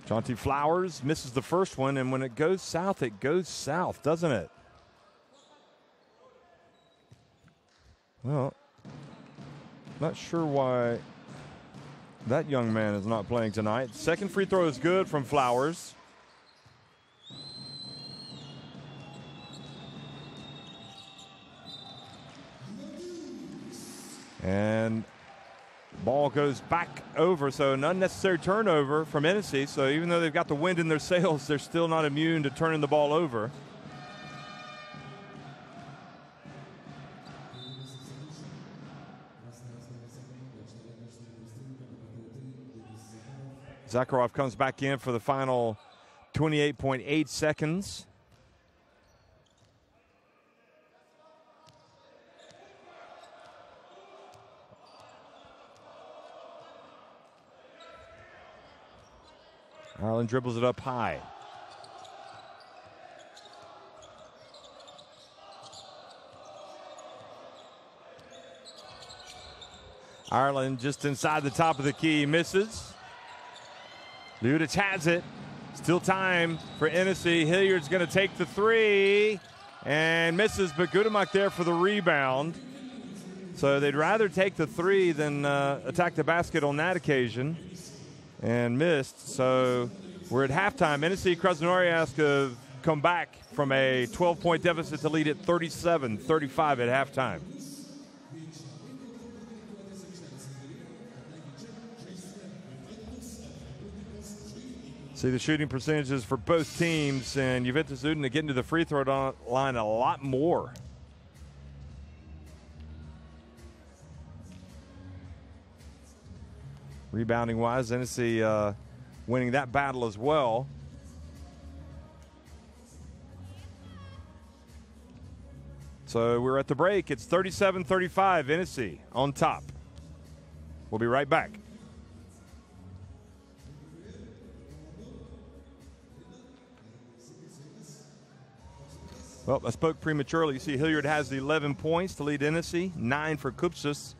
Jonty Flowers misses the first one, and when it goes south, doesn't it? Well, not sure why that young man is not playing tonight. Second free throw is good from Flowers. And ball goes back over, so an unnecessary turnover from Enisey. So even though they've got the wind in their sails, they're still not immune to turning the ball over. Zakharov comes back in for the final 28.8 seconds. Ireland dribbles it up high. Ireland just inside the top of the key, misses. Ljudic has it. Still time for Enisey. Hilliard's going to take the three and misses, but Gudemak there for the rebound. So they'd rather take the three than attack the basket on that occasion. And missed. So we're at halftime. Enisey Krasnoyarsk have come back from a 12-point deficit to lead at 37-35 at halftime. See the shooting percentages for both teams, and Juventus Utena getting to the free throw line a lot more. Rebounding wise, Enisey winning that battle as well. So we're at the break. It's 37-35, Enisey on top. We'll be right back. Well, I spoke prematurely. You see Hilliard has the 11 points to lead Enisey, 9 for Kupchas.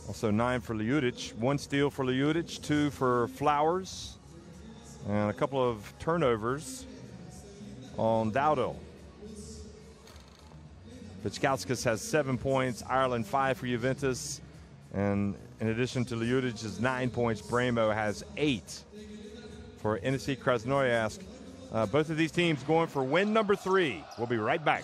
Also 9 for Ljudic, 1 steal for Ljudic, 2 for Flowers, and a couple of turnovers on Dowdell. Vitkauskas has 7 points, Ireland 5 for Juventus, and in addition to Ljudic's 9 points, Bremo has 8 for Enisey Krasnoyarsk. Both of these teams going for win number 3. We'll be right back.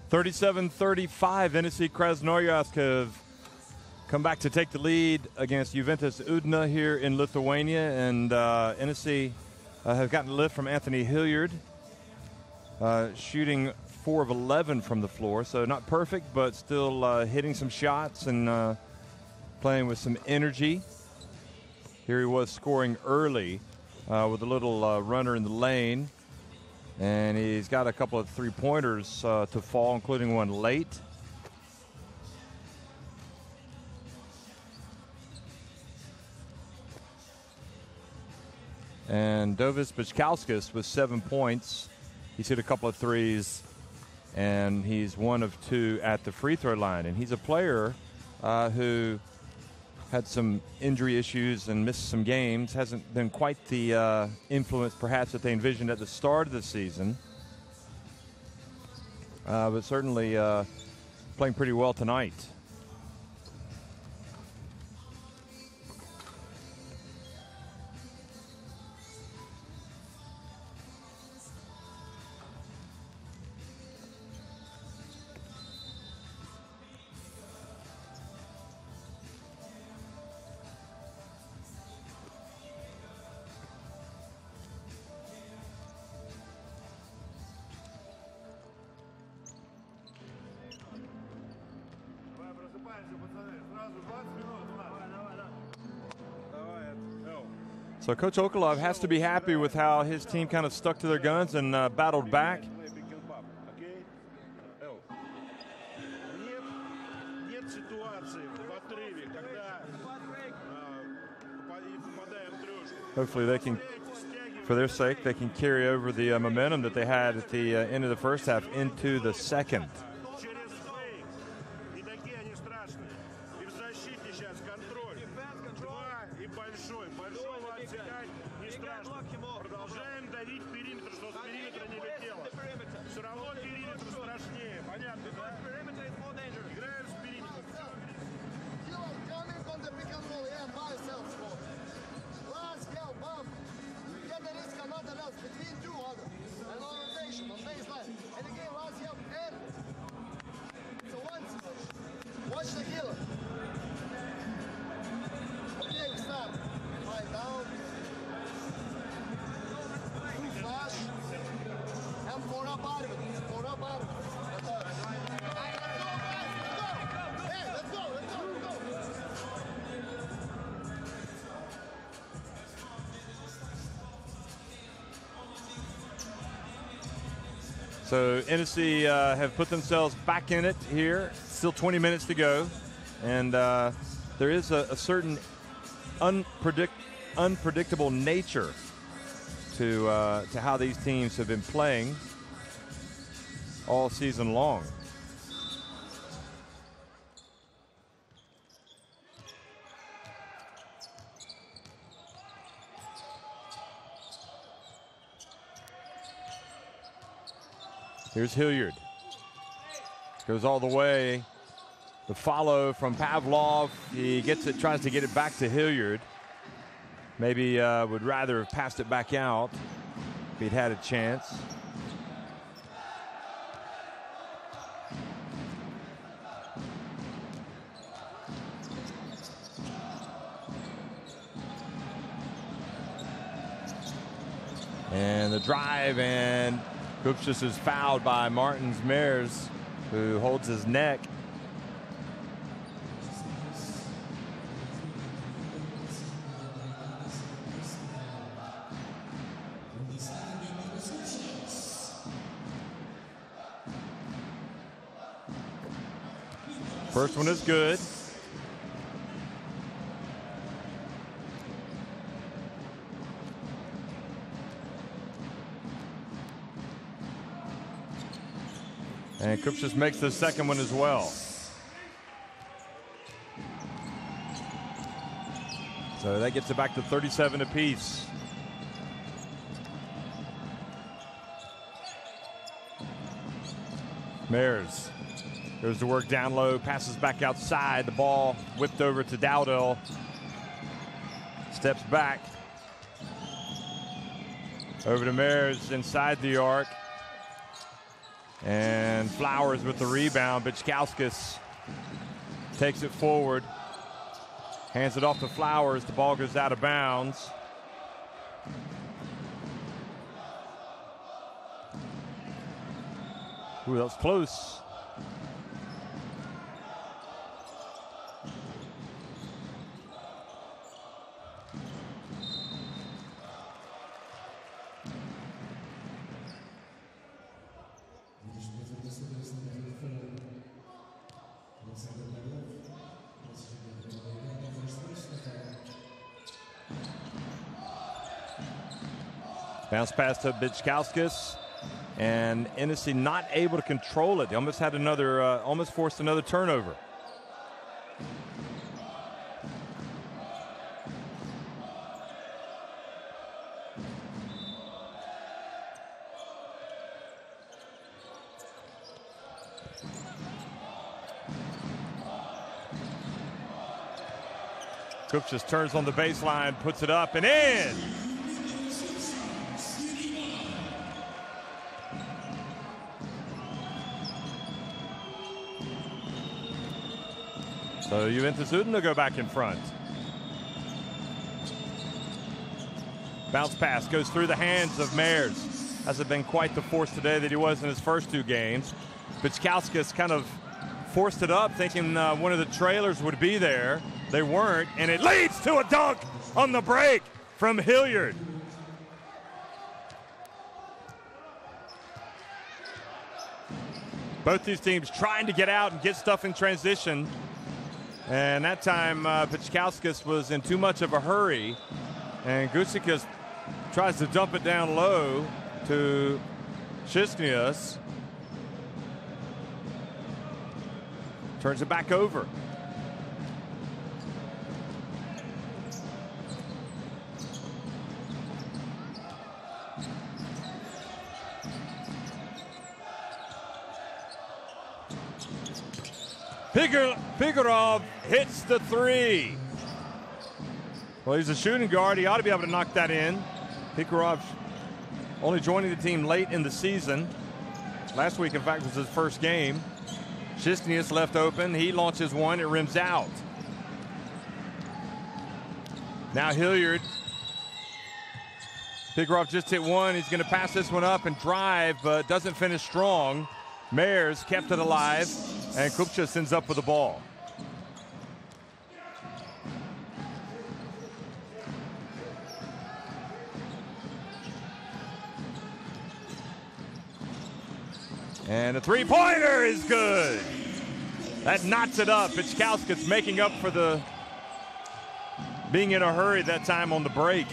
37-35, Enisey Krasnoyarsk have come back to take the lead against Juventus Utena here in Lithuania, and Enisey have gotten a lift from Anthony Hilliard, shooting 4 of 11 from the floor, so not perfect, but still hitting some shots and playing with some energy. Here he was scoring early with a little runner in the lane, and he's got a couple of three-pointers to fall, including one late. And Dovis Bichkauskas with 7 points. He's hit a couple of threes, and he's 1 of 2 at the free throw line. And he's a player who had some injury issues and missed some games. Hasn't been quite the influence perhaps that they envisioned at the start of the season. But certainly playing pretty well tonight. So Coach Okolov has to be happy with how his team kind of stuck to their guns and battled back. Hopefully they can, for their sake, they can carry over the momentum that they had at the end of the first half into the second. Watch the killer. Okay, stop. Right down. Flash. And 4 up out of it. 4 up out of it. Let's go. So Enisey have put themselves back in it here. Still 20 minutes to go, and there is a certain unpredictable nature to how these teams have been playing all season long. Here's Hilliard. Goes all the way. The follow from Pavlov. He gets it, tries to get it back to Hilliard. Maybe would rather have passed it back out if he'd had a chance. And the drive, and Kupchus is fouled by Martins Mers, who holds his neck. First one is good. And Kupchus makes the second one as well. So that gets it back to 37 apiece. Mares goes to work down low, passes back outside. The ball whipped over to Dowdell. Steps back. Over to Mares inside the arc. And Flowers with the rebound. Bichkauskas takes it forward. Hands it off to Flowers. The ball goes out of bounds. Ooh, that was close. Bounce pass to Bichkauskas, and Enisey not able to control it. They almost had another, almost forced another turnover. Cook just turns on the baseline, puts it up and in. So Juventus Utena go back in front. Bounce pass goes through the hands of Meyers. Hasn't been quite the force today that he was in his first two games. Bichkauskas kind of forced it up, thinking one of the trailers would be there. They weren't, and it leads to a dunk on the break from Hilliard. Both these teams trying to get out and get stuff in transition. And that time, Bichkauskas was in too much of a hurry. And Gusikas tries to dump it down low to Krasnoyarsk. Turns it back over. Figurov hits the three. Well, he's a shooting guard. He ought to be able to knock that in. Figurov only joining the team late in the season. Last week, in fact, was his first game. Krasnoyarsk left open. He launches one. It rims out. Now Hilliard. Figurov just hit one. He's going to pass this one up and drive, but doesn't finish strong. Meyers kept it alive, and Kupcha ends up with the ball. And a three-pointer is good. That knots it up. Bichkauskas making up for the being in a hurry that time on the break.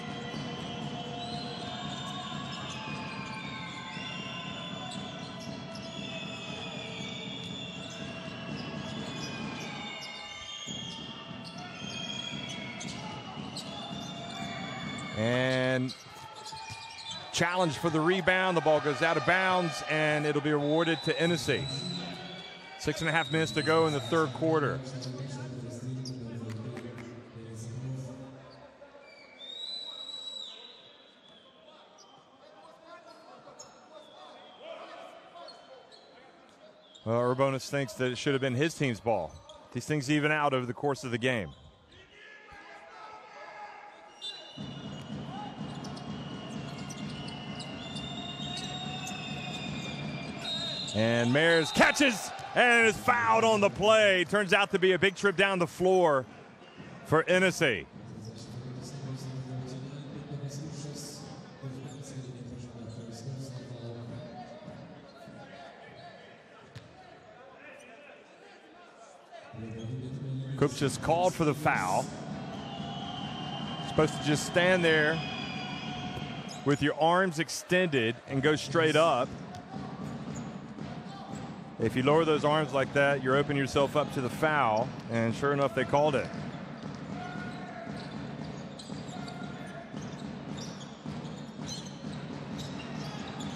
And challenge for the rebound. The ball goes out of bounds, and it'll be awarded to Enisey. 6.5 minutes to go in the third quarter. Well, Urbanus thinks that it should have been his team's ball. These things even out over the course of the game. And Meyers catches and is fouled on the play. Turns out to be a big trip down the floor for Enisey. Cook just called for the foul. Supposed to just stand there with your arms extended and go straight up. If you lower those arms like that, you're opening yourself up to the foul, and sure enough, they called it.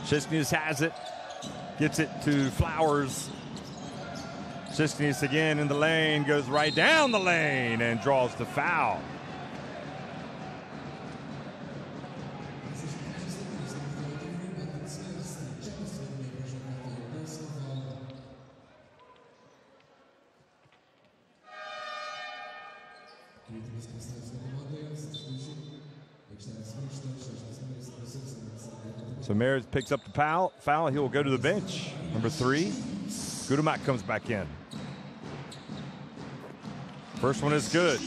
Krasnoyarsk has it, gets it to Flowers. Krasnoyarsk again in the lane, goes right down the lane and draws the foul. So Mares picks up the foul. He will go to the bench. Number 3. Gudemak comes back in. First one is good.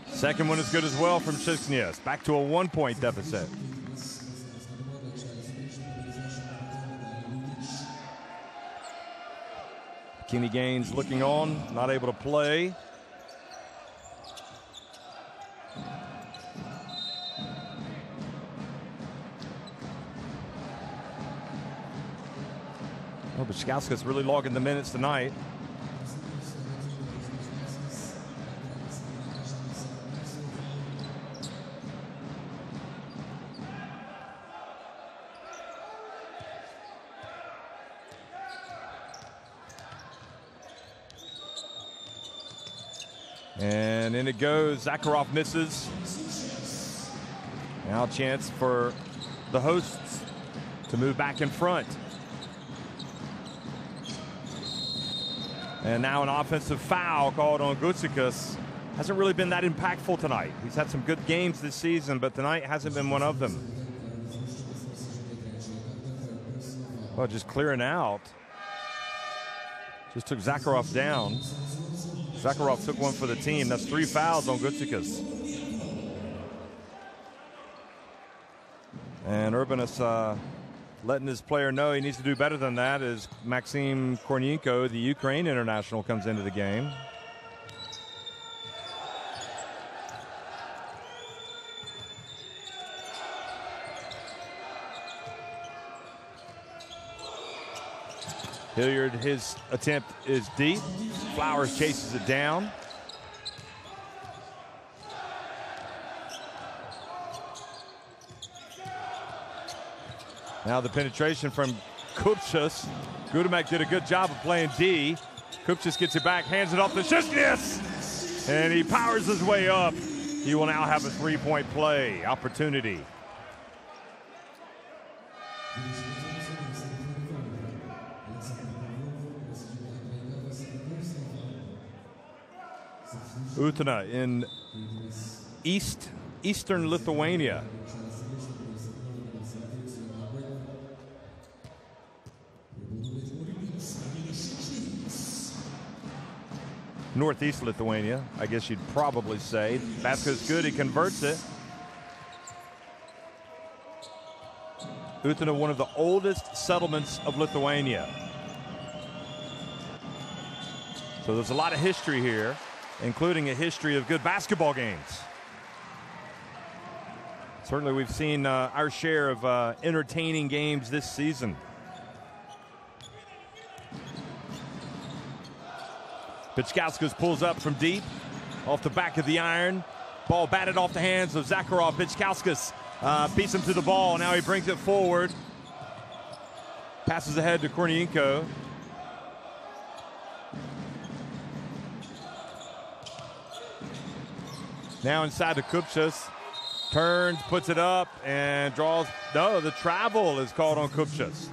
Second one is good as well from Krasnoyarsk. Back to a 1-point deficit. Kenny Gaines looking on, not able to play. Oh, but Skouska's really logging the minutes tonight. And in it goes. Zakharov misses. Now a chance for the hosts to move back in front. And now an offensive foul called on Gutsikas. Hasn't really been that impactful tonight. He's had some good games this season, but tonight hasn't been one of them. Well, just clearing out. Just took Zakharov down. Zakharov took one for the team. That's 3 fouls on Gutsikas. And Urbanus letting his player know he needs to do better than that as Maxim Kornienko, the Ukraine international, comes into the game. Hilliard, his attempt is deep. Flowers chases it down. Now the penetration from Kupchas. Gudemak did a good job of playing D. Kupchas gets it back, hands it off to Krasnoyarsk, and he powers his way up. He will now have a 3-point play opportunity. Utena in eastern Lithuania. Northeast Lithuania, I guess you'd probably say. Basket's good, he converts it. Utena, one of the oldest settlements of Lithuania. So there's a lot of history here, including a history of good basketball games. Certainly we've seen our share of entertaining games this season. Bichkauskas pulls up from deep, off the back of the iron. Ball batted off the hands of Zakharov. Bichkauskas beats him to the ball. Now he brings it forward. Passes ahead to Kornienko. Now inside to Kupchas. Turns, puts it up, and draws. No, the travel is called on Kupchas.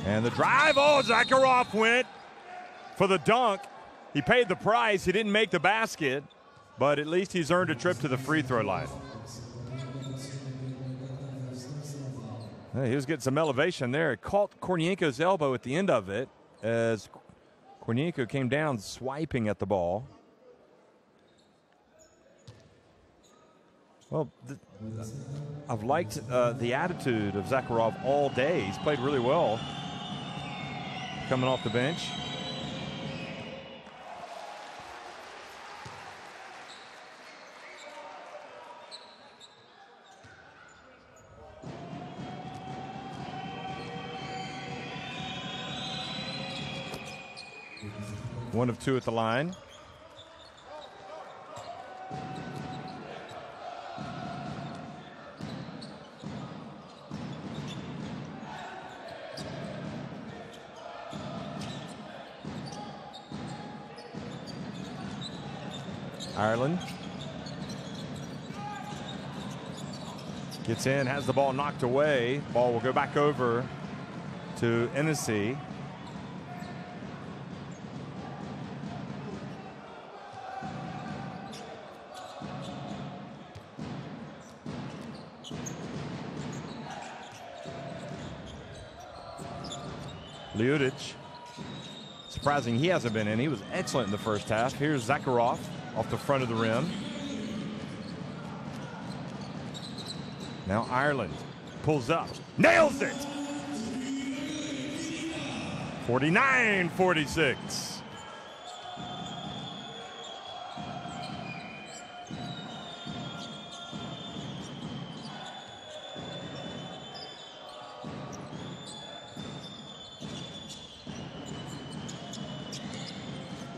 And the drive, oh, Zakharov went for the dunk. He paid the price. He didn't make the basket, but at least he's earned a trip to the free throw line. Hey, he was getting some elevation there. It caught Kornienko's elbow at the end of it as Kornienko came down swiping at the ball. Well, I've liked the attitude of Zakharov all day. He's played really well coming off the bench. 1 of 2 at the line. Ireland gets in, has the ball knocked away. Ball will go back over to Enisey. Liudic. Surprising he hasn't been in. He was excellent in the first half. Here's Zakharov off the front of the rim. Now Ireland pulls up, nails it. 49-46.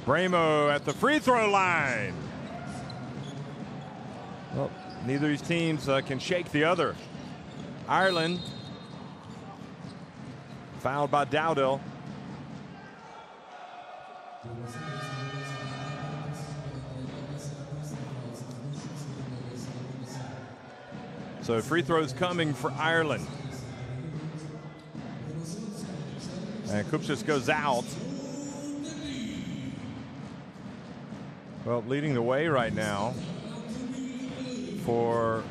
Bremo at the free throw line. Well, neither of these teams can shake the other. Ireland fouled by Dowdell. So free throws coming for Ireland. And Kupchis goes out. Well, leading the way right now for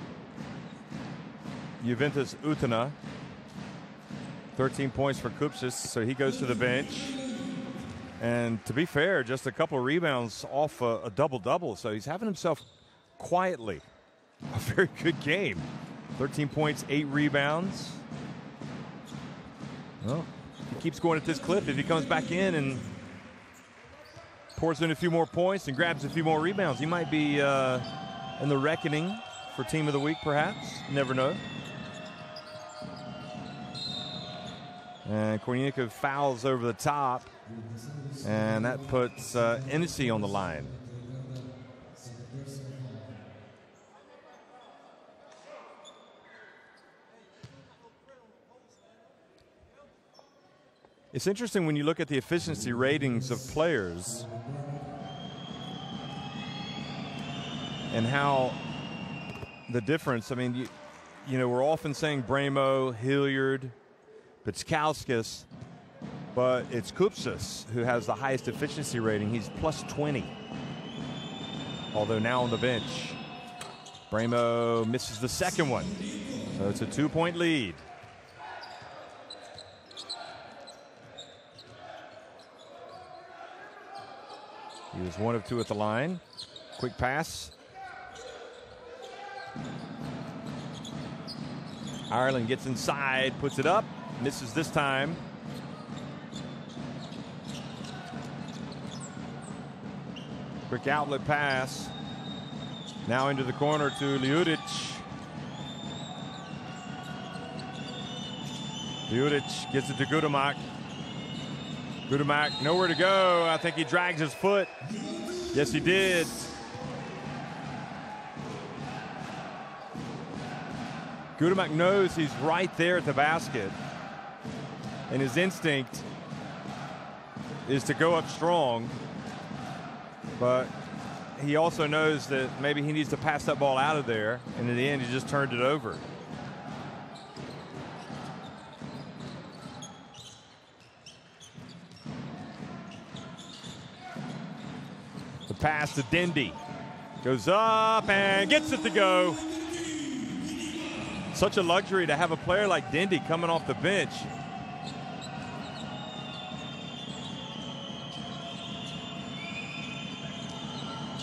Juventus Utena. 13 points for Kupchis, so he goes to the bench. And to be fair, just a couple of rebounds off a double-double, so he's having himself quietly a very good game. 13 points, 8 rebounds. Well, he keeps going at this clip. If he comes back in and pours in a few more points and grabs a few more rebounds, he might be in the reckoning for Team of the Week, perhaps. You never know. And Kornienko fouls over the top, and that puts Enisey on the line. It's interesting when you look at the efficiency ratings of players and how the difference, I mean, you know, we're often saying Bremo, Hilliard, Bitskauskas, but it's Kupchis who has the highest efficiency rating. He's plus 20, although now on the bench. Bremo misses the second one, so it's a 2-point lead. He was 1 of 2 at the line. Quick pass. Ireland gets inside, puts it up, misses this time. Quick outlet pass. Now into the corner to Liudic. Liudic gets it to Gudemak. Gudemak nowhere to go. I think he drags his foot. Yes, he did. Gudemak knows he's right there at the basket, and his instinct is to go up strong, but he also knows that maybe he needs to pass that ball out of there, and in the end he just turned it over. The pass to Dendy. Goes up and gets it to go. Such a luxury to have a player like Dendy coming off the bench.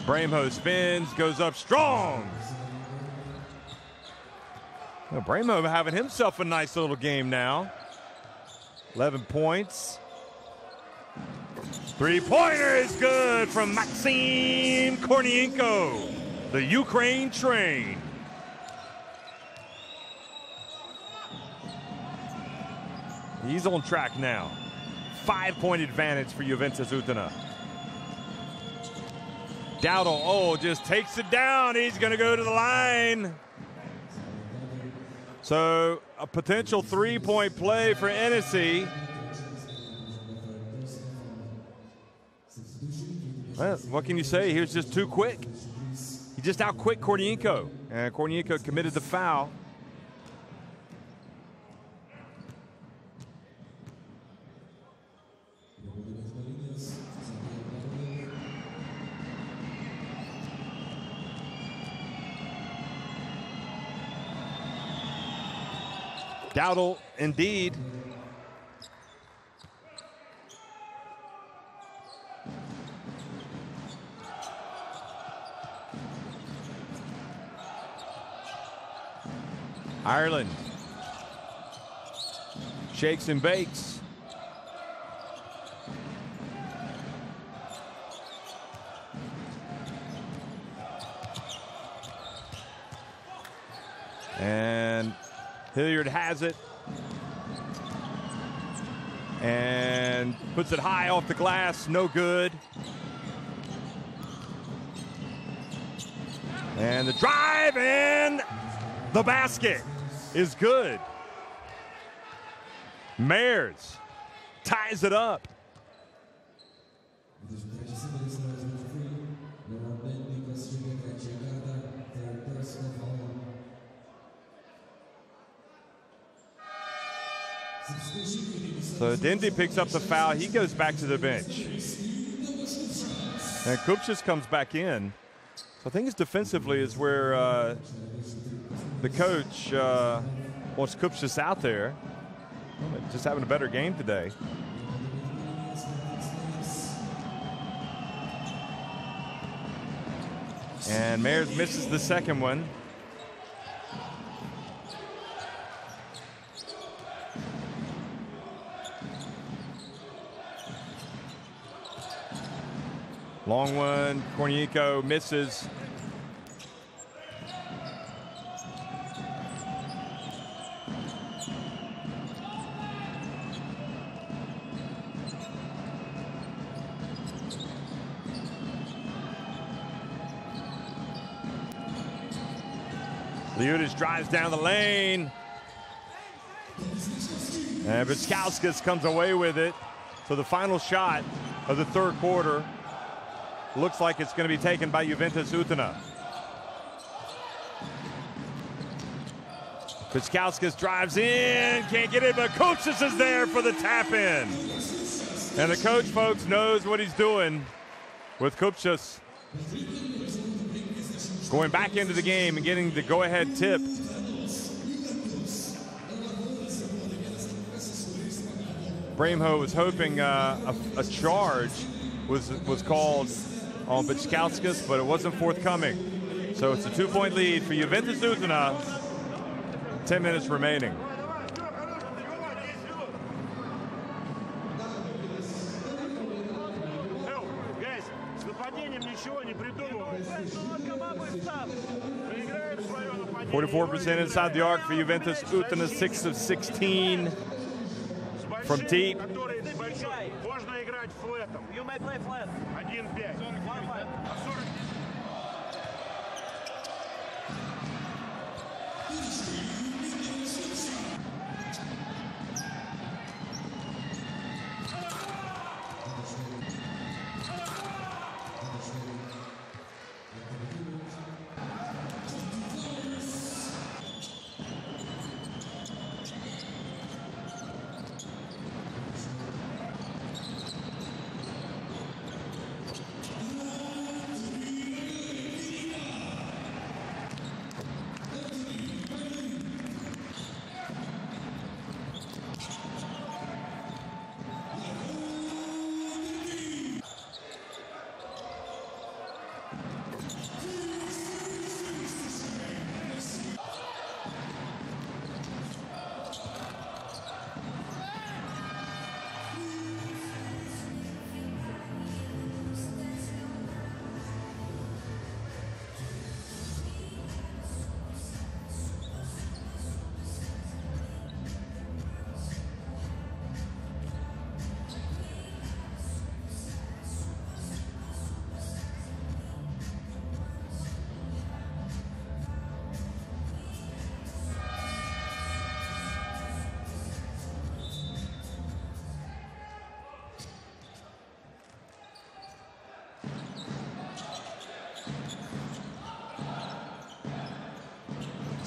Bremo spins, goes up strong. Well, Bremo having himself a nice little game now. 11 points. Three-pointer is good from Maxim Kornienko, the Ukraine train. He's on track now. 5-point advantage for Juventus Utena. Dowdle, just takes it down. He's going to go to the line. So a potential three-point play for Enisey. Well, what can you say? He was just too quick. He just out-quick Kornienko. And Kornienko committed the foul. Dowdle, indeed. Ireland shakes and bakes. And Hilliard has it and puts it high off the glass, no good. And the drive and the basket is good. Mayers ties it up. So Dindy picks up the foul. He goes back to the bench. And Kupchas comes back in. So I think it's defensively is where the coach wants Kupchas out there. Just having a better game today. And Mayers misses the second one. Long one, Kornienko misses. Liudis drives down the lane. And Vitkauskas comes away with it. So the final shot of the third quarter looks like it's going to be taken by Juventus Utena. Vitkauskas drives in, can't get it, but Kupchas is there for the tap in. And the coach, folks, knows what he's doing with Kupchas going back into the game and getting the go-ahead tip. Brahmo was hoping a charge was called on Vitkauskas, but it wasn't forthcoming. So it's a 2-point lead for Juventus Utena. 10 minutes remaining. Guys, с нападением ничего не придумывай. 44% inside the arc for Juventus Utena, 6 of 16 from deep. Можно играть флетом. You may play flat. 1-5.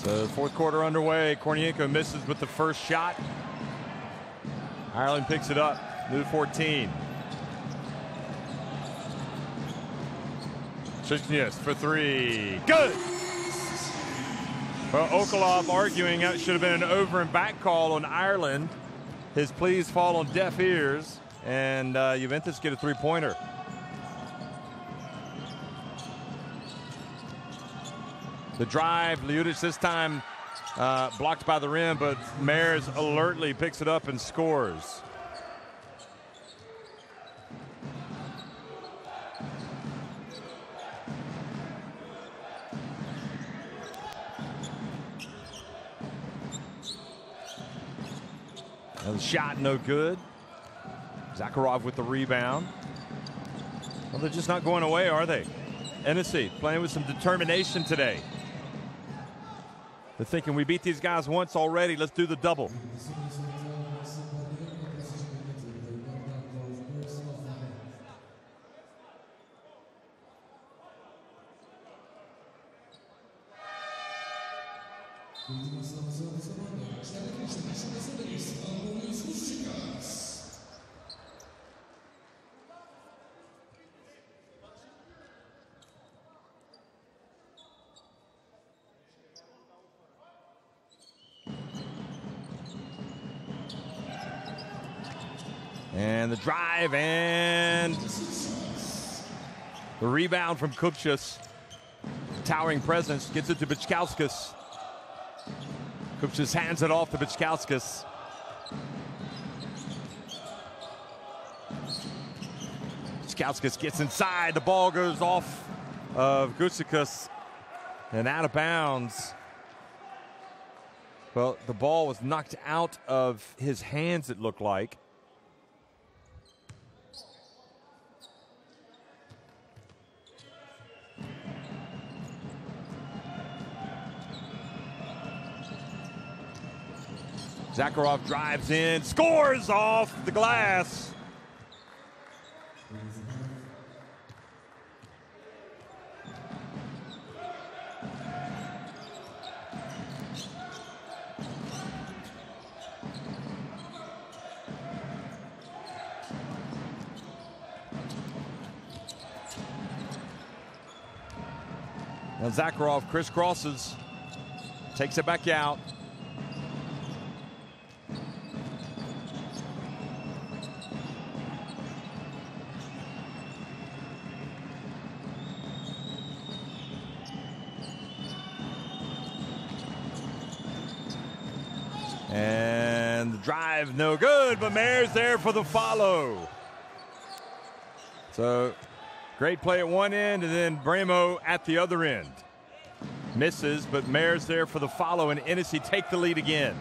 So fourth quarter underway. Kornienko misses with the first shot. Ireland picks it up. New 14. Krasnoyarsk for three. Good! Well, Okolov arguing that it should have been an over and back call on Ireland. His pleas fall on deaf ears, and Juventus get a three-pointer. The drive, Ljudic this time blocked by the rim, but Mares alertly picks it up and scores. The shot no good. Zakharov with the rebound. Well, they're just not going away, are they? Enisey playing with some determination today. They're thinking, we beat these guys once already. Let's do the double. And the drive and the rebound from Kupchas. Towering presence, gets it to Bičkauskas. Kupchas hands it off to Bičkauskas. Bičkauskas gets inside, the ball goes off of Gutsikas and out of bounds. Well, the ball was knocked out of his hands, it looked like. Zakharov drives in, scores off the glass. Now Zakharov crisscrosses, takes it back out. And the drive no good, but Mares there for the follow. So great play at one end, and then Bremo at the other end. Misses, but Mares there for the follow, and Enisey take the lead again.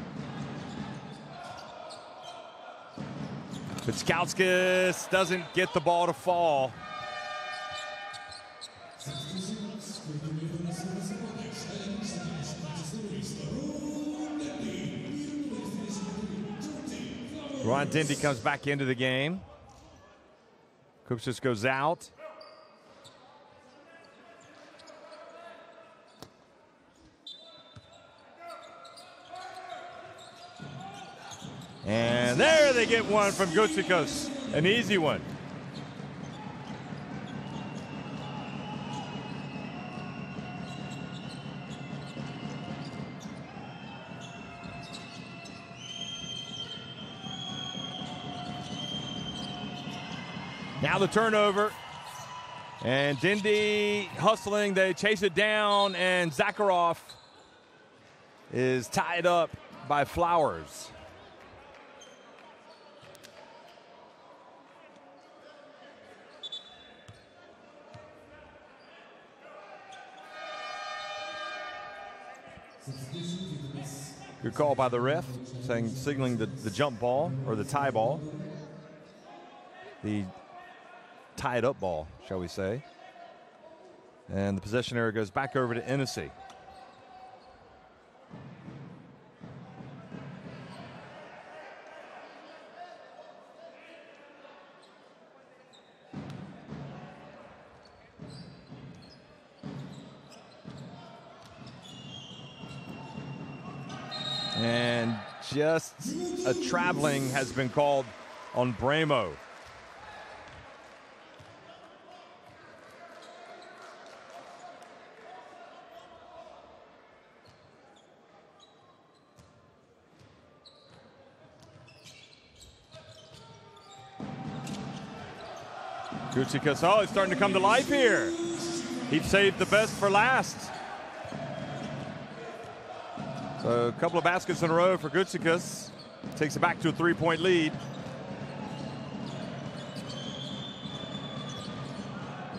Bičkauskas doesn't get the ball to fall. Ron Dindy comes back into the game. Kupchas goes out. And there they get one from Gutsikas. An easy one. Now the turnover, and Dindy hustling, they chase it down, and Zakharov is tied up by Flowers. Good call by the ref, signaling the jump ball, or the tie ball. The tied up ball, shall we say. And the possession area goes back over to Enisey. And just a traveling has been called on Bremo. Gucikas, oh, he's starting to come to life here. He saved the best for last. So a couple of baskets in a row for Gucikas. Takes it back to a 3-point lead.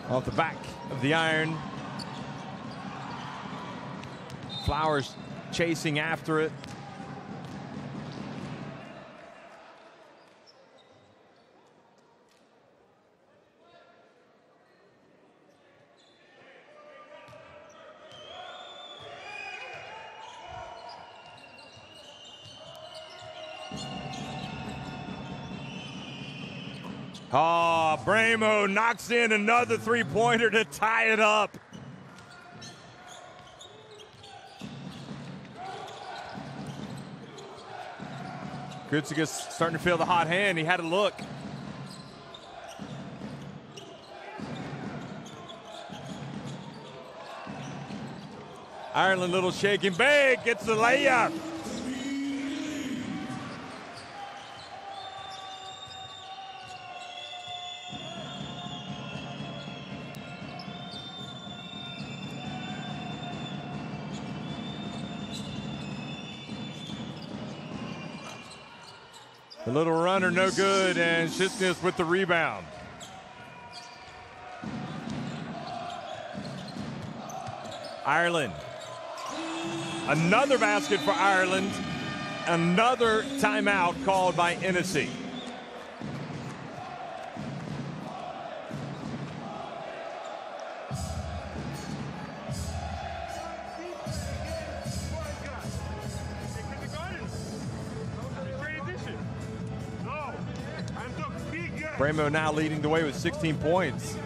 Off the back of the iron. Flowers chasing after it. Oh, Bremo knocks in another three-pointer to tie it up. Gucikas starting to feel the hot hand. He had a look. Ireland, little shake and bake, gets the layup. The little runner, no good, and Krasnoyarsk with the rebound. Ireland. Another basket for Ireland. Another timeout called by Enisey. Bremo now leading the way with 16 points.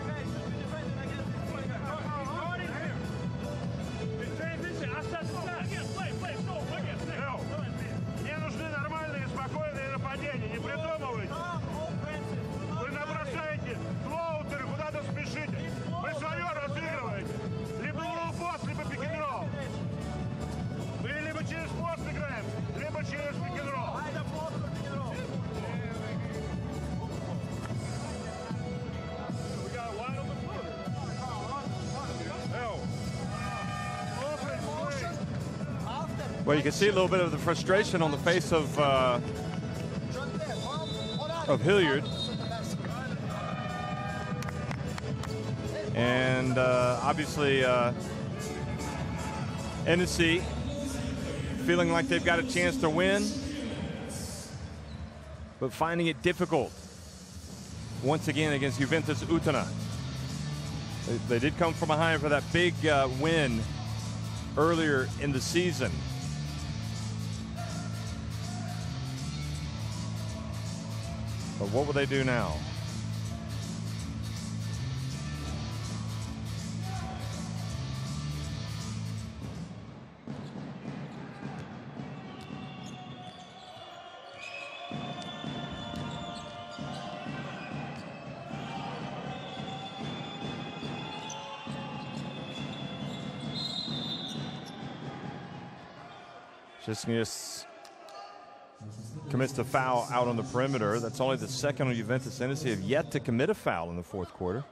Well, you can see a little bit of the frustration on the face of Hilliard. And obviously Enisey feeling like they've got a chance to win, but finding it difficult once again against Juventus Utena. They did come from behind for that big win earlier in the season. But what will they do now? Krasnoyarsk commits a foul out on the perimeter. That's only the second on Juventus. Enisey have yet to commit a foul in the fourth quarter.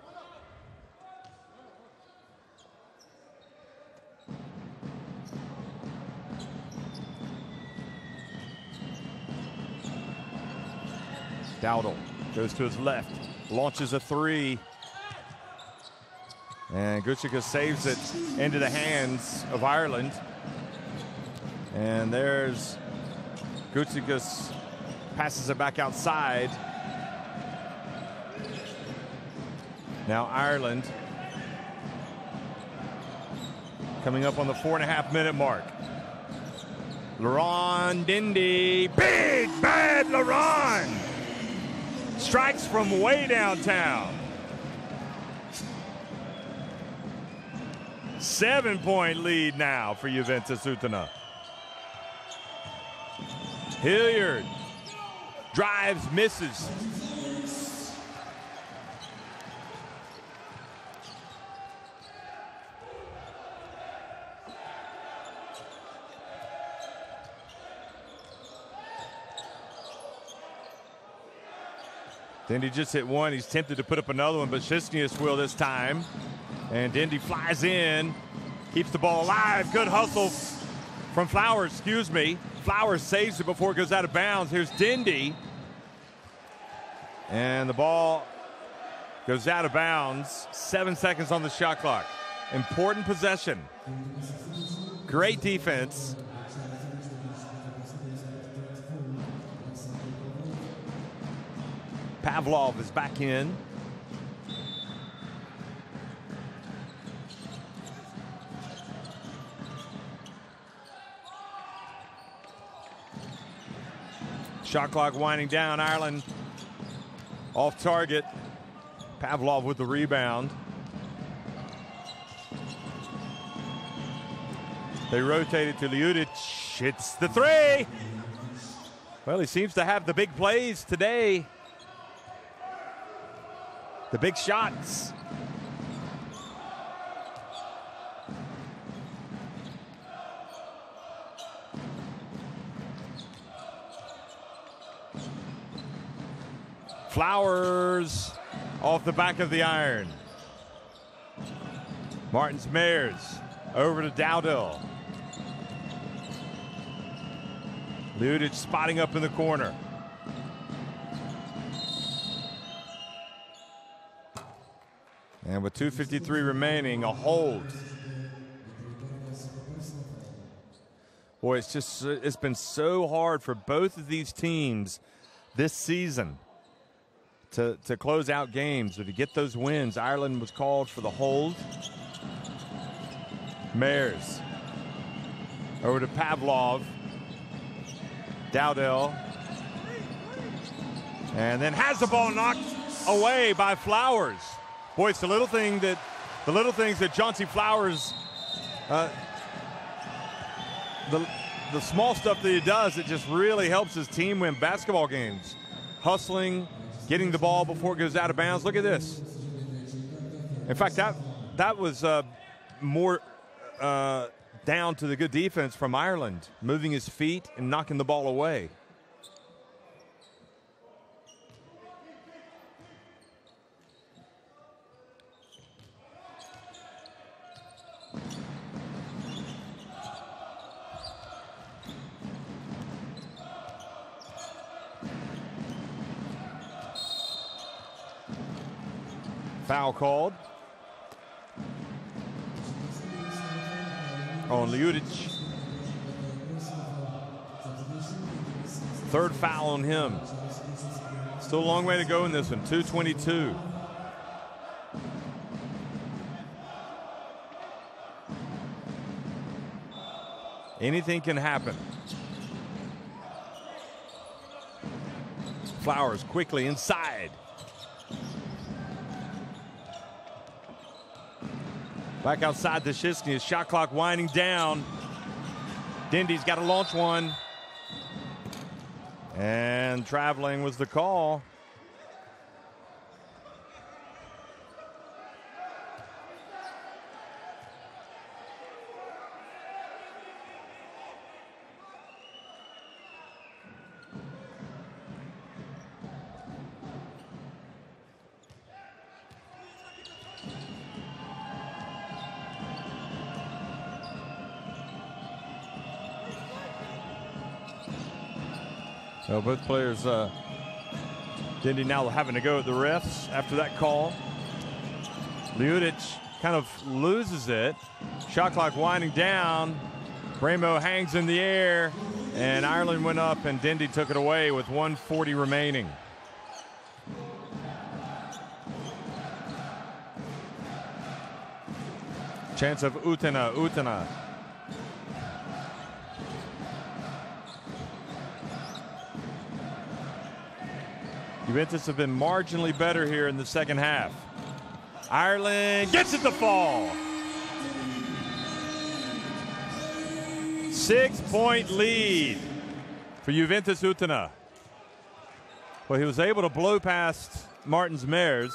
Dowdle goes to his left, launches a three. And Gucikas saves it into the hands of Ireland. And there's Gucikas, passes it back outside. Now Ireland coming up on the 4.5-minute mark. Laurent Dindy, big bad Laurent, strikes from way downtown. 7-point lead now for Juventus Utena. Hilliard drives, misses. Dindy just hit one. He's tempted to put up another one, but Krasnoyarsk will this time. And Dindy flies in, keeps the ball alive. Good hustle from Flowers, excuse me. Flowers saves it before it goes out of bounds. Here's Dindy. And the ball goes out of bounds. 7 seconds on the shot clock. Important possession. Great defense. Pavlov is back in. Shot clock winding down. Ireland off target. Pavlov with the rebound. They rotated to Ljudic. It's the three. Well, he seems to have the big plays today. The big shots. Flowers off the back of the iron. Martins Mayers over to Dowdell. Ljudic spotting up in the corner. And with 2:53 remaining, a hold. Boy, it's been so hard for both of these teams this season to close out games or to get those wins. Ireland was called for the hold. Mayers over to Pavlov. Dowdell. And then has the ball knocked away by Flowers. Boy, it's the little things that Chauncey Flowers, the small stuff that he does that just really helps his team win basketball games. Hustling, getting the ball before it goes out of bounds. Look at this. In fact, that was more down to the good defense from Ireland, moving his feet and knocking the ball away. Foul called on Ljudic. Third foul on him. Still a long way to go in this one. 2:22. Anything can happen. Flowers quickly inside. Back outside the Krasnoyarsk. Shot clock winding down. Dindy's got to launch one. And traveling was the call. So both players, Dindy now having to go at the refs after that call. Ljudic kind of loses it. Shot clock winding down. Bremo hangs in the air, and Ireland went up, and Dindy took it away with 1:40 remaining. Chance of Utena. Juventus have been marginally better here in the second half. Ireland gets it to fall. 6-point lead. for Juventus Utena. Well, he was able to blow past Martins Mers.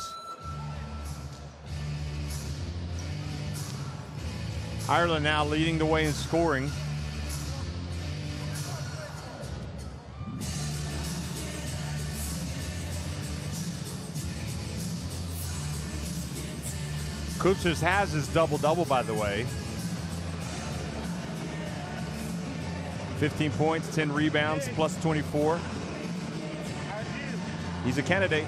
Ireland now leading the way in scoring. Kupchas has his double-double, by the way. 15 points, 10 rebounds, plus 24. He's a candidate.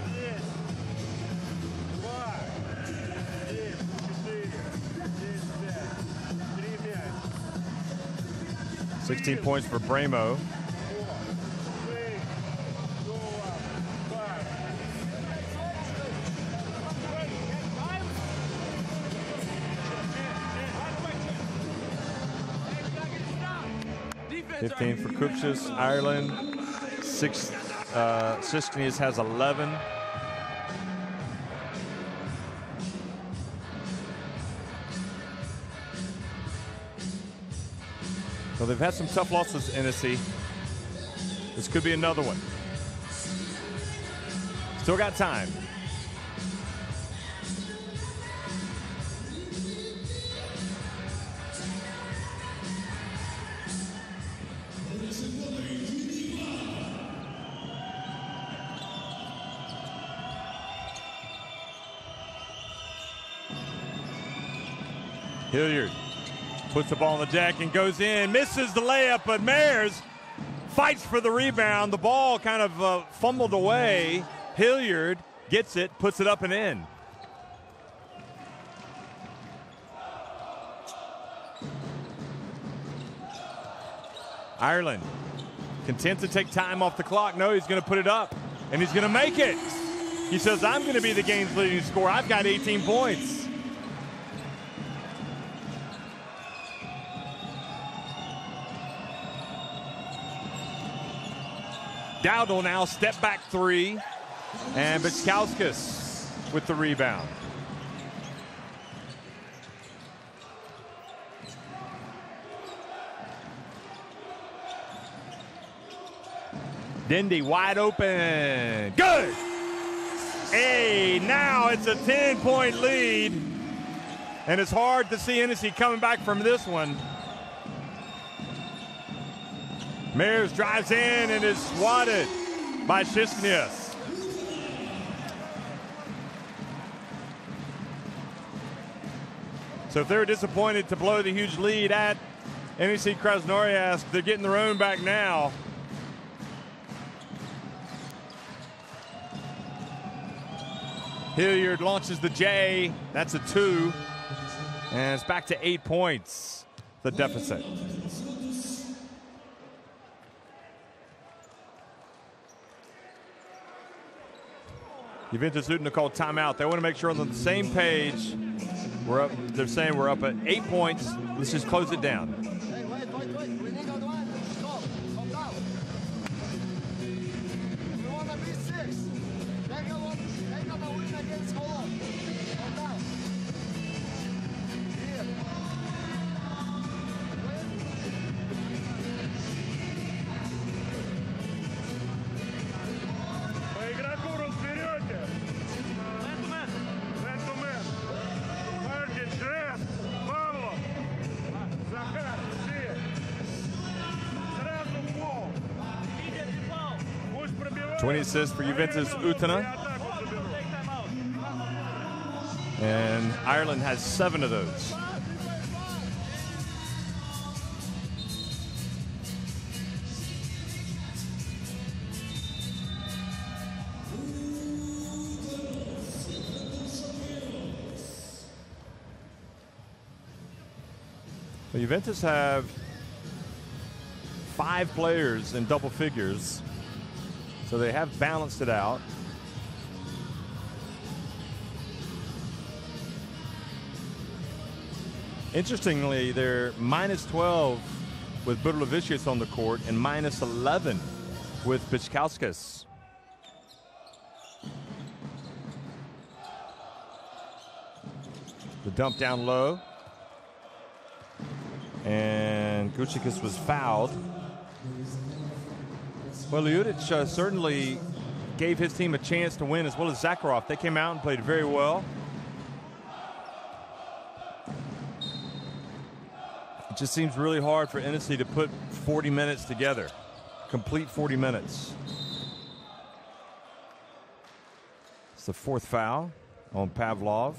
16 points for Bremo. $15 for Kupchas. Ireland. Sisknius has 11. Well, they've had some tough losses, Enisey. This could be another one. Still got time. Hilliard puts the ball on the deck and goes in, misses the layup, but Mers fights for the rebound. The ball kind of fumbled away. Hilliard gets it, puts it up and in. Ireland content to take time off the clock. No, he's going to put it up, and he's going to make it. He says, I'm going to be the game's leading scorer. I've got 18 points. Dowdle now step back three, and Bitskauskas with the rebound. Dindy wide open. Good. Hey, now it's a 10-point lead, and it's hard to see Enisey coming back from this one. Mers drives in and is swatted by Sisknius. So if they were disappointed to blow the huge lead at Enisey Krasnoyarsk, they're getting their own back now. Hilliard launches the J. That's a 2. And it's back to 8 points, the deficit. Juventus Utena called timeout. They want to make sure on the same page. We're up. They're saying we're up at 8 points. Let's just close it down. Hey, wait. We need advantage. Stop. Calm down. We want to be 6. They're going to win against Holland. Calm down. Here. По игроку разберете. Man-to-man. Маркин, Джесс, Павлов, Захар, все. Сразу в пол. Пусть пробивают. 20 assists for Juventus Utena. And Ireland has 7 of those. Well, Juventus have 5 players in double figures, so they have balanced it out. Interestingly, they're minus 12 with Budlovicius on the court and minus 11 with Bitskauskas. The dump down low. And Gucikas was fouled. Well, Ljudic certainly gave his team a chance to win, as well as Zakharov. They came out and played very well. It just seems really hard for Enisey to put 40 minutes together, complete 40 minutes. It's the 4th foul on Pavlov.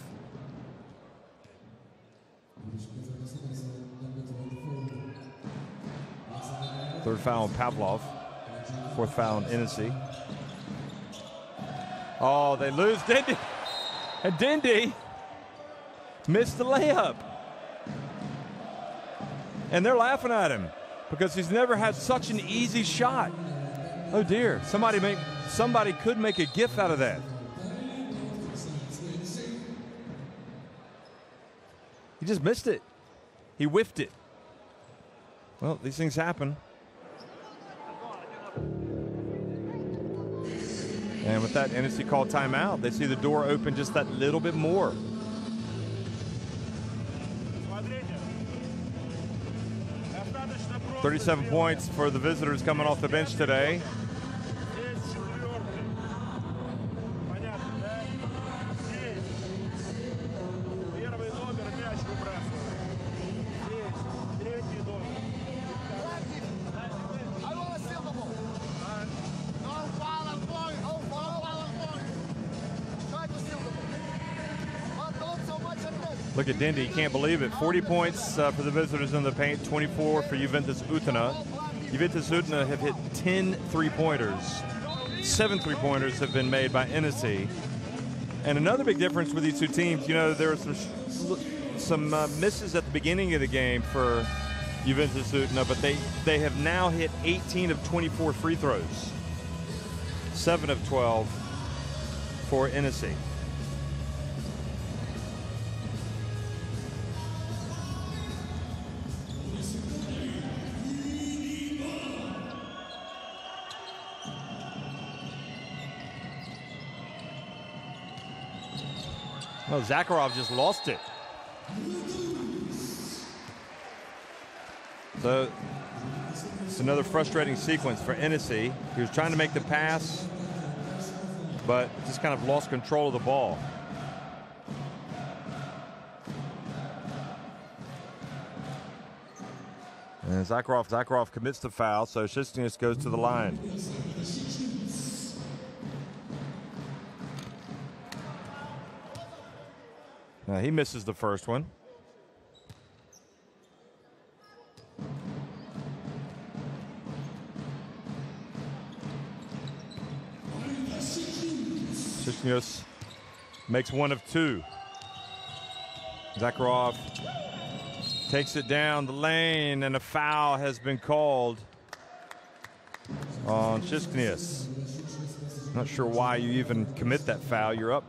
Third foul on Pavlov. 4th foul on Enisey. Oh, they lose Dindy. And Dindy missed the layup. And they're laughing at him because he's never had such an easy shot. Oh dear, somebody could make a gif out of that. He just missed it. He whiffed it. Well, these things happen. And with that, Enisey called timeout. They see the door open just that little bit more. 37 points for the visitors coming off the bench today. Look at Dindy, can't believe it. 40 points for the visitors in the paint, 24 for Juventus Utena. Juventus Utena have hit 10 three-pointers. 7 three-pointers have been made by Enisey. And another big difference with these two teams, you know, there were some misses at the beginning of the game for Juventus Utena, but they have now hit 18 of 24 free throws. 7 of 12 for Enisey. Well, Zakharov just lost it. So it's another frustrating sequence for Enisey. He was trying to make the pass, but just kind of lost control of the ball. And Zakharov commits the foul, so Krasnoyarsk goes to the line. Now he misses the first one. Krasnoyarsk makes 1 of 2. Zakharov takes it down the lane, and a foul has been called on Krasnoyarsk. Not sure why you even commit that foul. You're up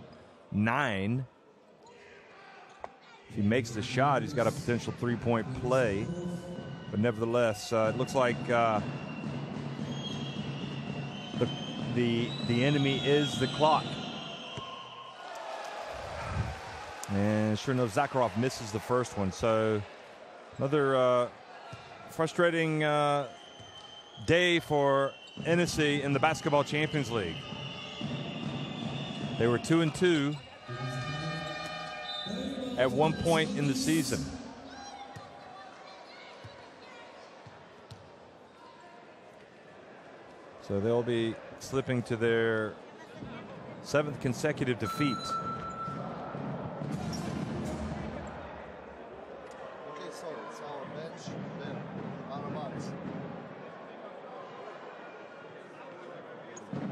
9. If he makes the shot, he's got a potential 3-point play. But nevertheless, it looks like the enemy is the clock. And sure enough, Zakharov misses the first one. So another frustrating day for Enisey in the Basketball Champions League. They were 2-2 at one point in the season. So they'll be slipping to their 7th consecutive defeat. Okay, so it's our bench, then Aramat's.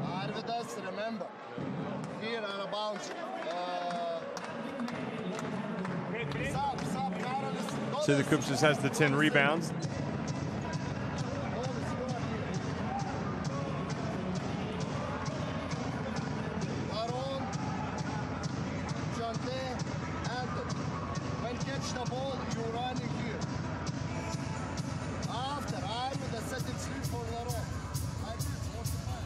Arvidas, remember, here are about See, the Coupe just has the 10 rebounds. When catch the ball, you run here. After, I will set it sleep for the rock. Like this, what's the plan?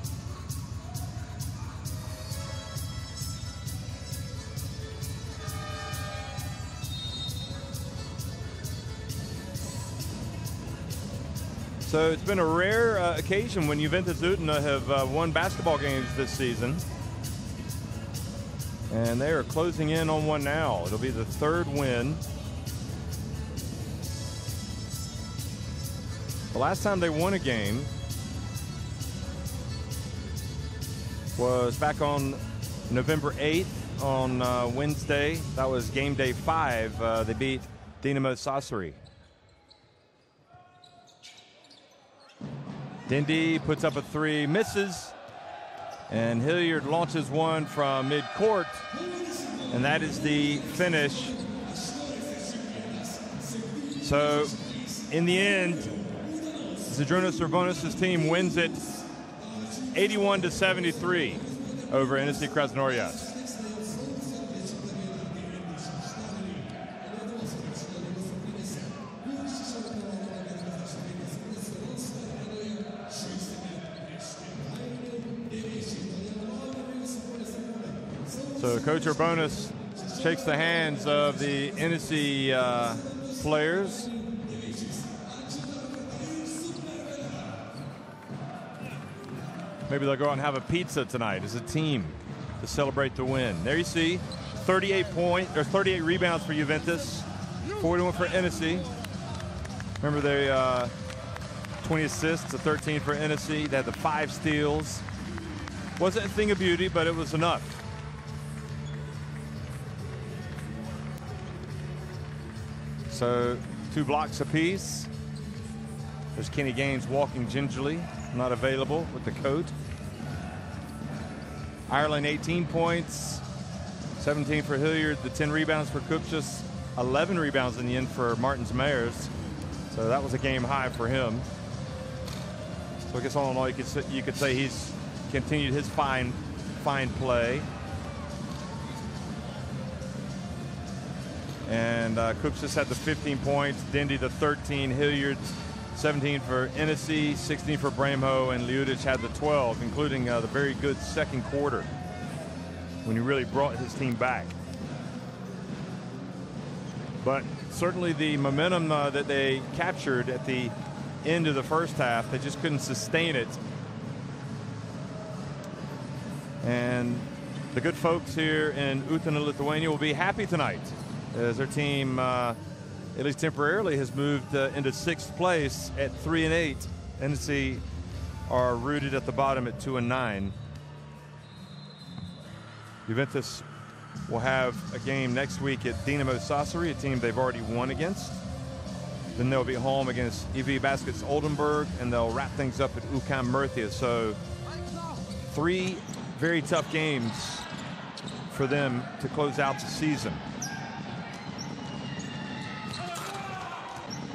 So it's been a rare occasion when Juventus Utena have won basketball games this season. And they are closing in on one now. It'll be the third win. The last time they won a game was back on November 8th on Wednesday. That was game day 5. They beat Dinamo Sassari. Dindy puts up a 3, misses, and Hilliard launches one from mid-court, and that is the finish. So, in the end, Zydrunas Urbonas's team wins it 81-73 over Enisey Krasnoyarsk. So Coach Urbonas shakes the hands of the Enisey players. Maybe they'll go out and have a pizza tonight as a team to celebrate the win. There you see 38 rebounds for Juventus, 41 for Enisey. Remember they 20 assists to 13 for Enisey. They had the 5 steals. Wasn't a thing of beauty, but it was enough. So 2 blocks apiece. There's Kenny Gaines walking gingerly, not available with the coat. Ireland 18 points, 17 for Hilliard, the 10 rebounds for Kupchas, 11 rebounds in the end for Martins Meyers. So that was a game high for him. So I guess all in all, you could say he's continued his fine play. And Kupchas had the 15 points, Dindy the 13, Hilliard 17 for Enisey, 16 for Bramho, and Ljudic had the 12, including the very good second quarter when he really brought his team back. But certainly the momentum that they captured at the end of the first half, they just couldn't sustain it. And the good folks here in Utena, Lithuania will be happy tonight as their team, at least temporarily, has moved into 6th place at 3-8. Enisey are rooted at the bottom at 2-9. Juventus will have a game next week at Dinamo Sassari, a team they've already won against. Then they'll be home against EV Baskets Oldenburg, and they'll wrap things up at UCAM Murcia. So 3 very tough games for them to close out the season.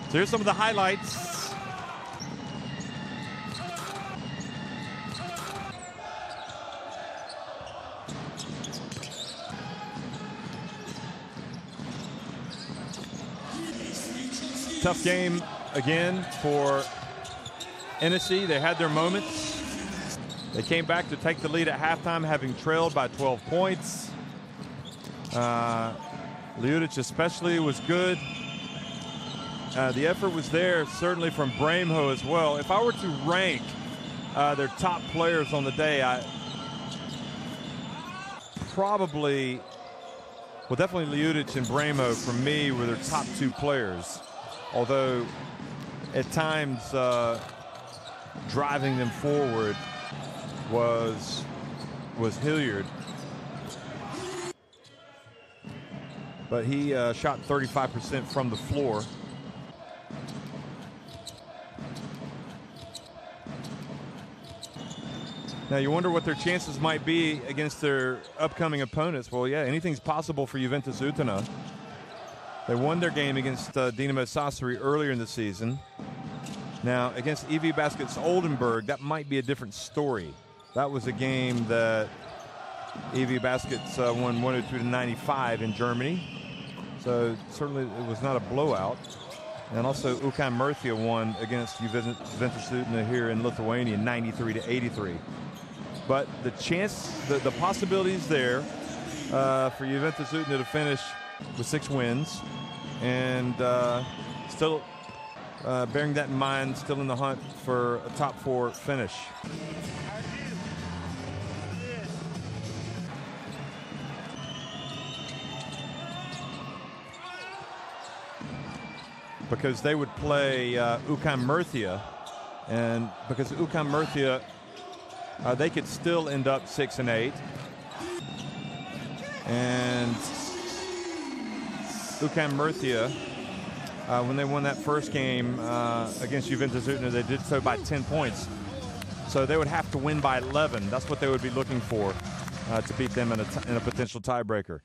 So here's some of the highlights. Tough game again for Enisey. They had their moments. They came back to take the lead at halftime, having trailed by 12 points. Ljudic especially was good. The effort was there, certainly from Bramho as well. If I were to rank their top players on the day, definitely Ljudic and Bramho, for me, were their top 2 players. Although, at times, driving them forward was Hilliard. But he shot 35% from the floor. Now you wonder what their chances might be against their upcoming opponents. Well, yeah, anything's possible for Juventus Utena. They won their game against Dinamo Sassari earlier in the season. Now, against EV Baskets Oldenburg, that might be a different story. That was a game that EV Baskets won 102-95 in Germany. So certainly it was not a blowout. And also UCAM Murcia won against Juventus Utena here in Lithuania 93-83. But the chance, the possibilities there for Juventus Utena to finish with 6 wins, and still bearing that in mind, still in the hunt for a top 4 finish. Because they would play UCAM Murcia, and because UCAM Murcia, they could still end up 6-8, and UCAM Murcia, when they won that first game against Juventus Utena, they did so by 10 points. So they would have to win by 11. That's what they would be looking for to beat them in a potential tiebreaker.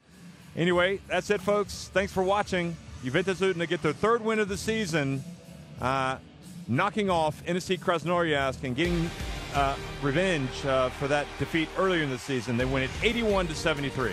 Anyway, that's it, folks. Thanks for watching. Juventus Utena get their 3rd win of the season, knocking off Enisey Krasnoyarsk and getting revenge for that defeat earlier in the season. They win it 81-73.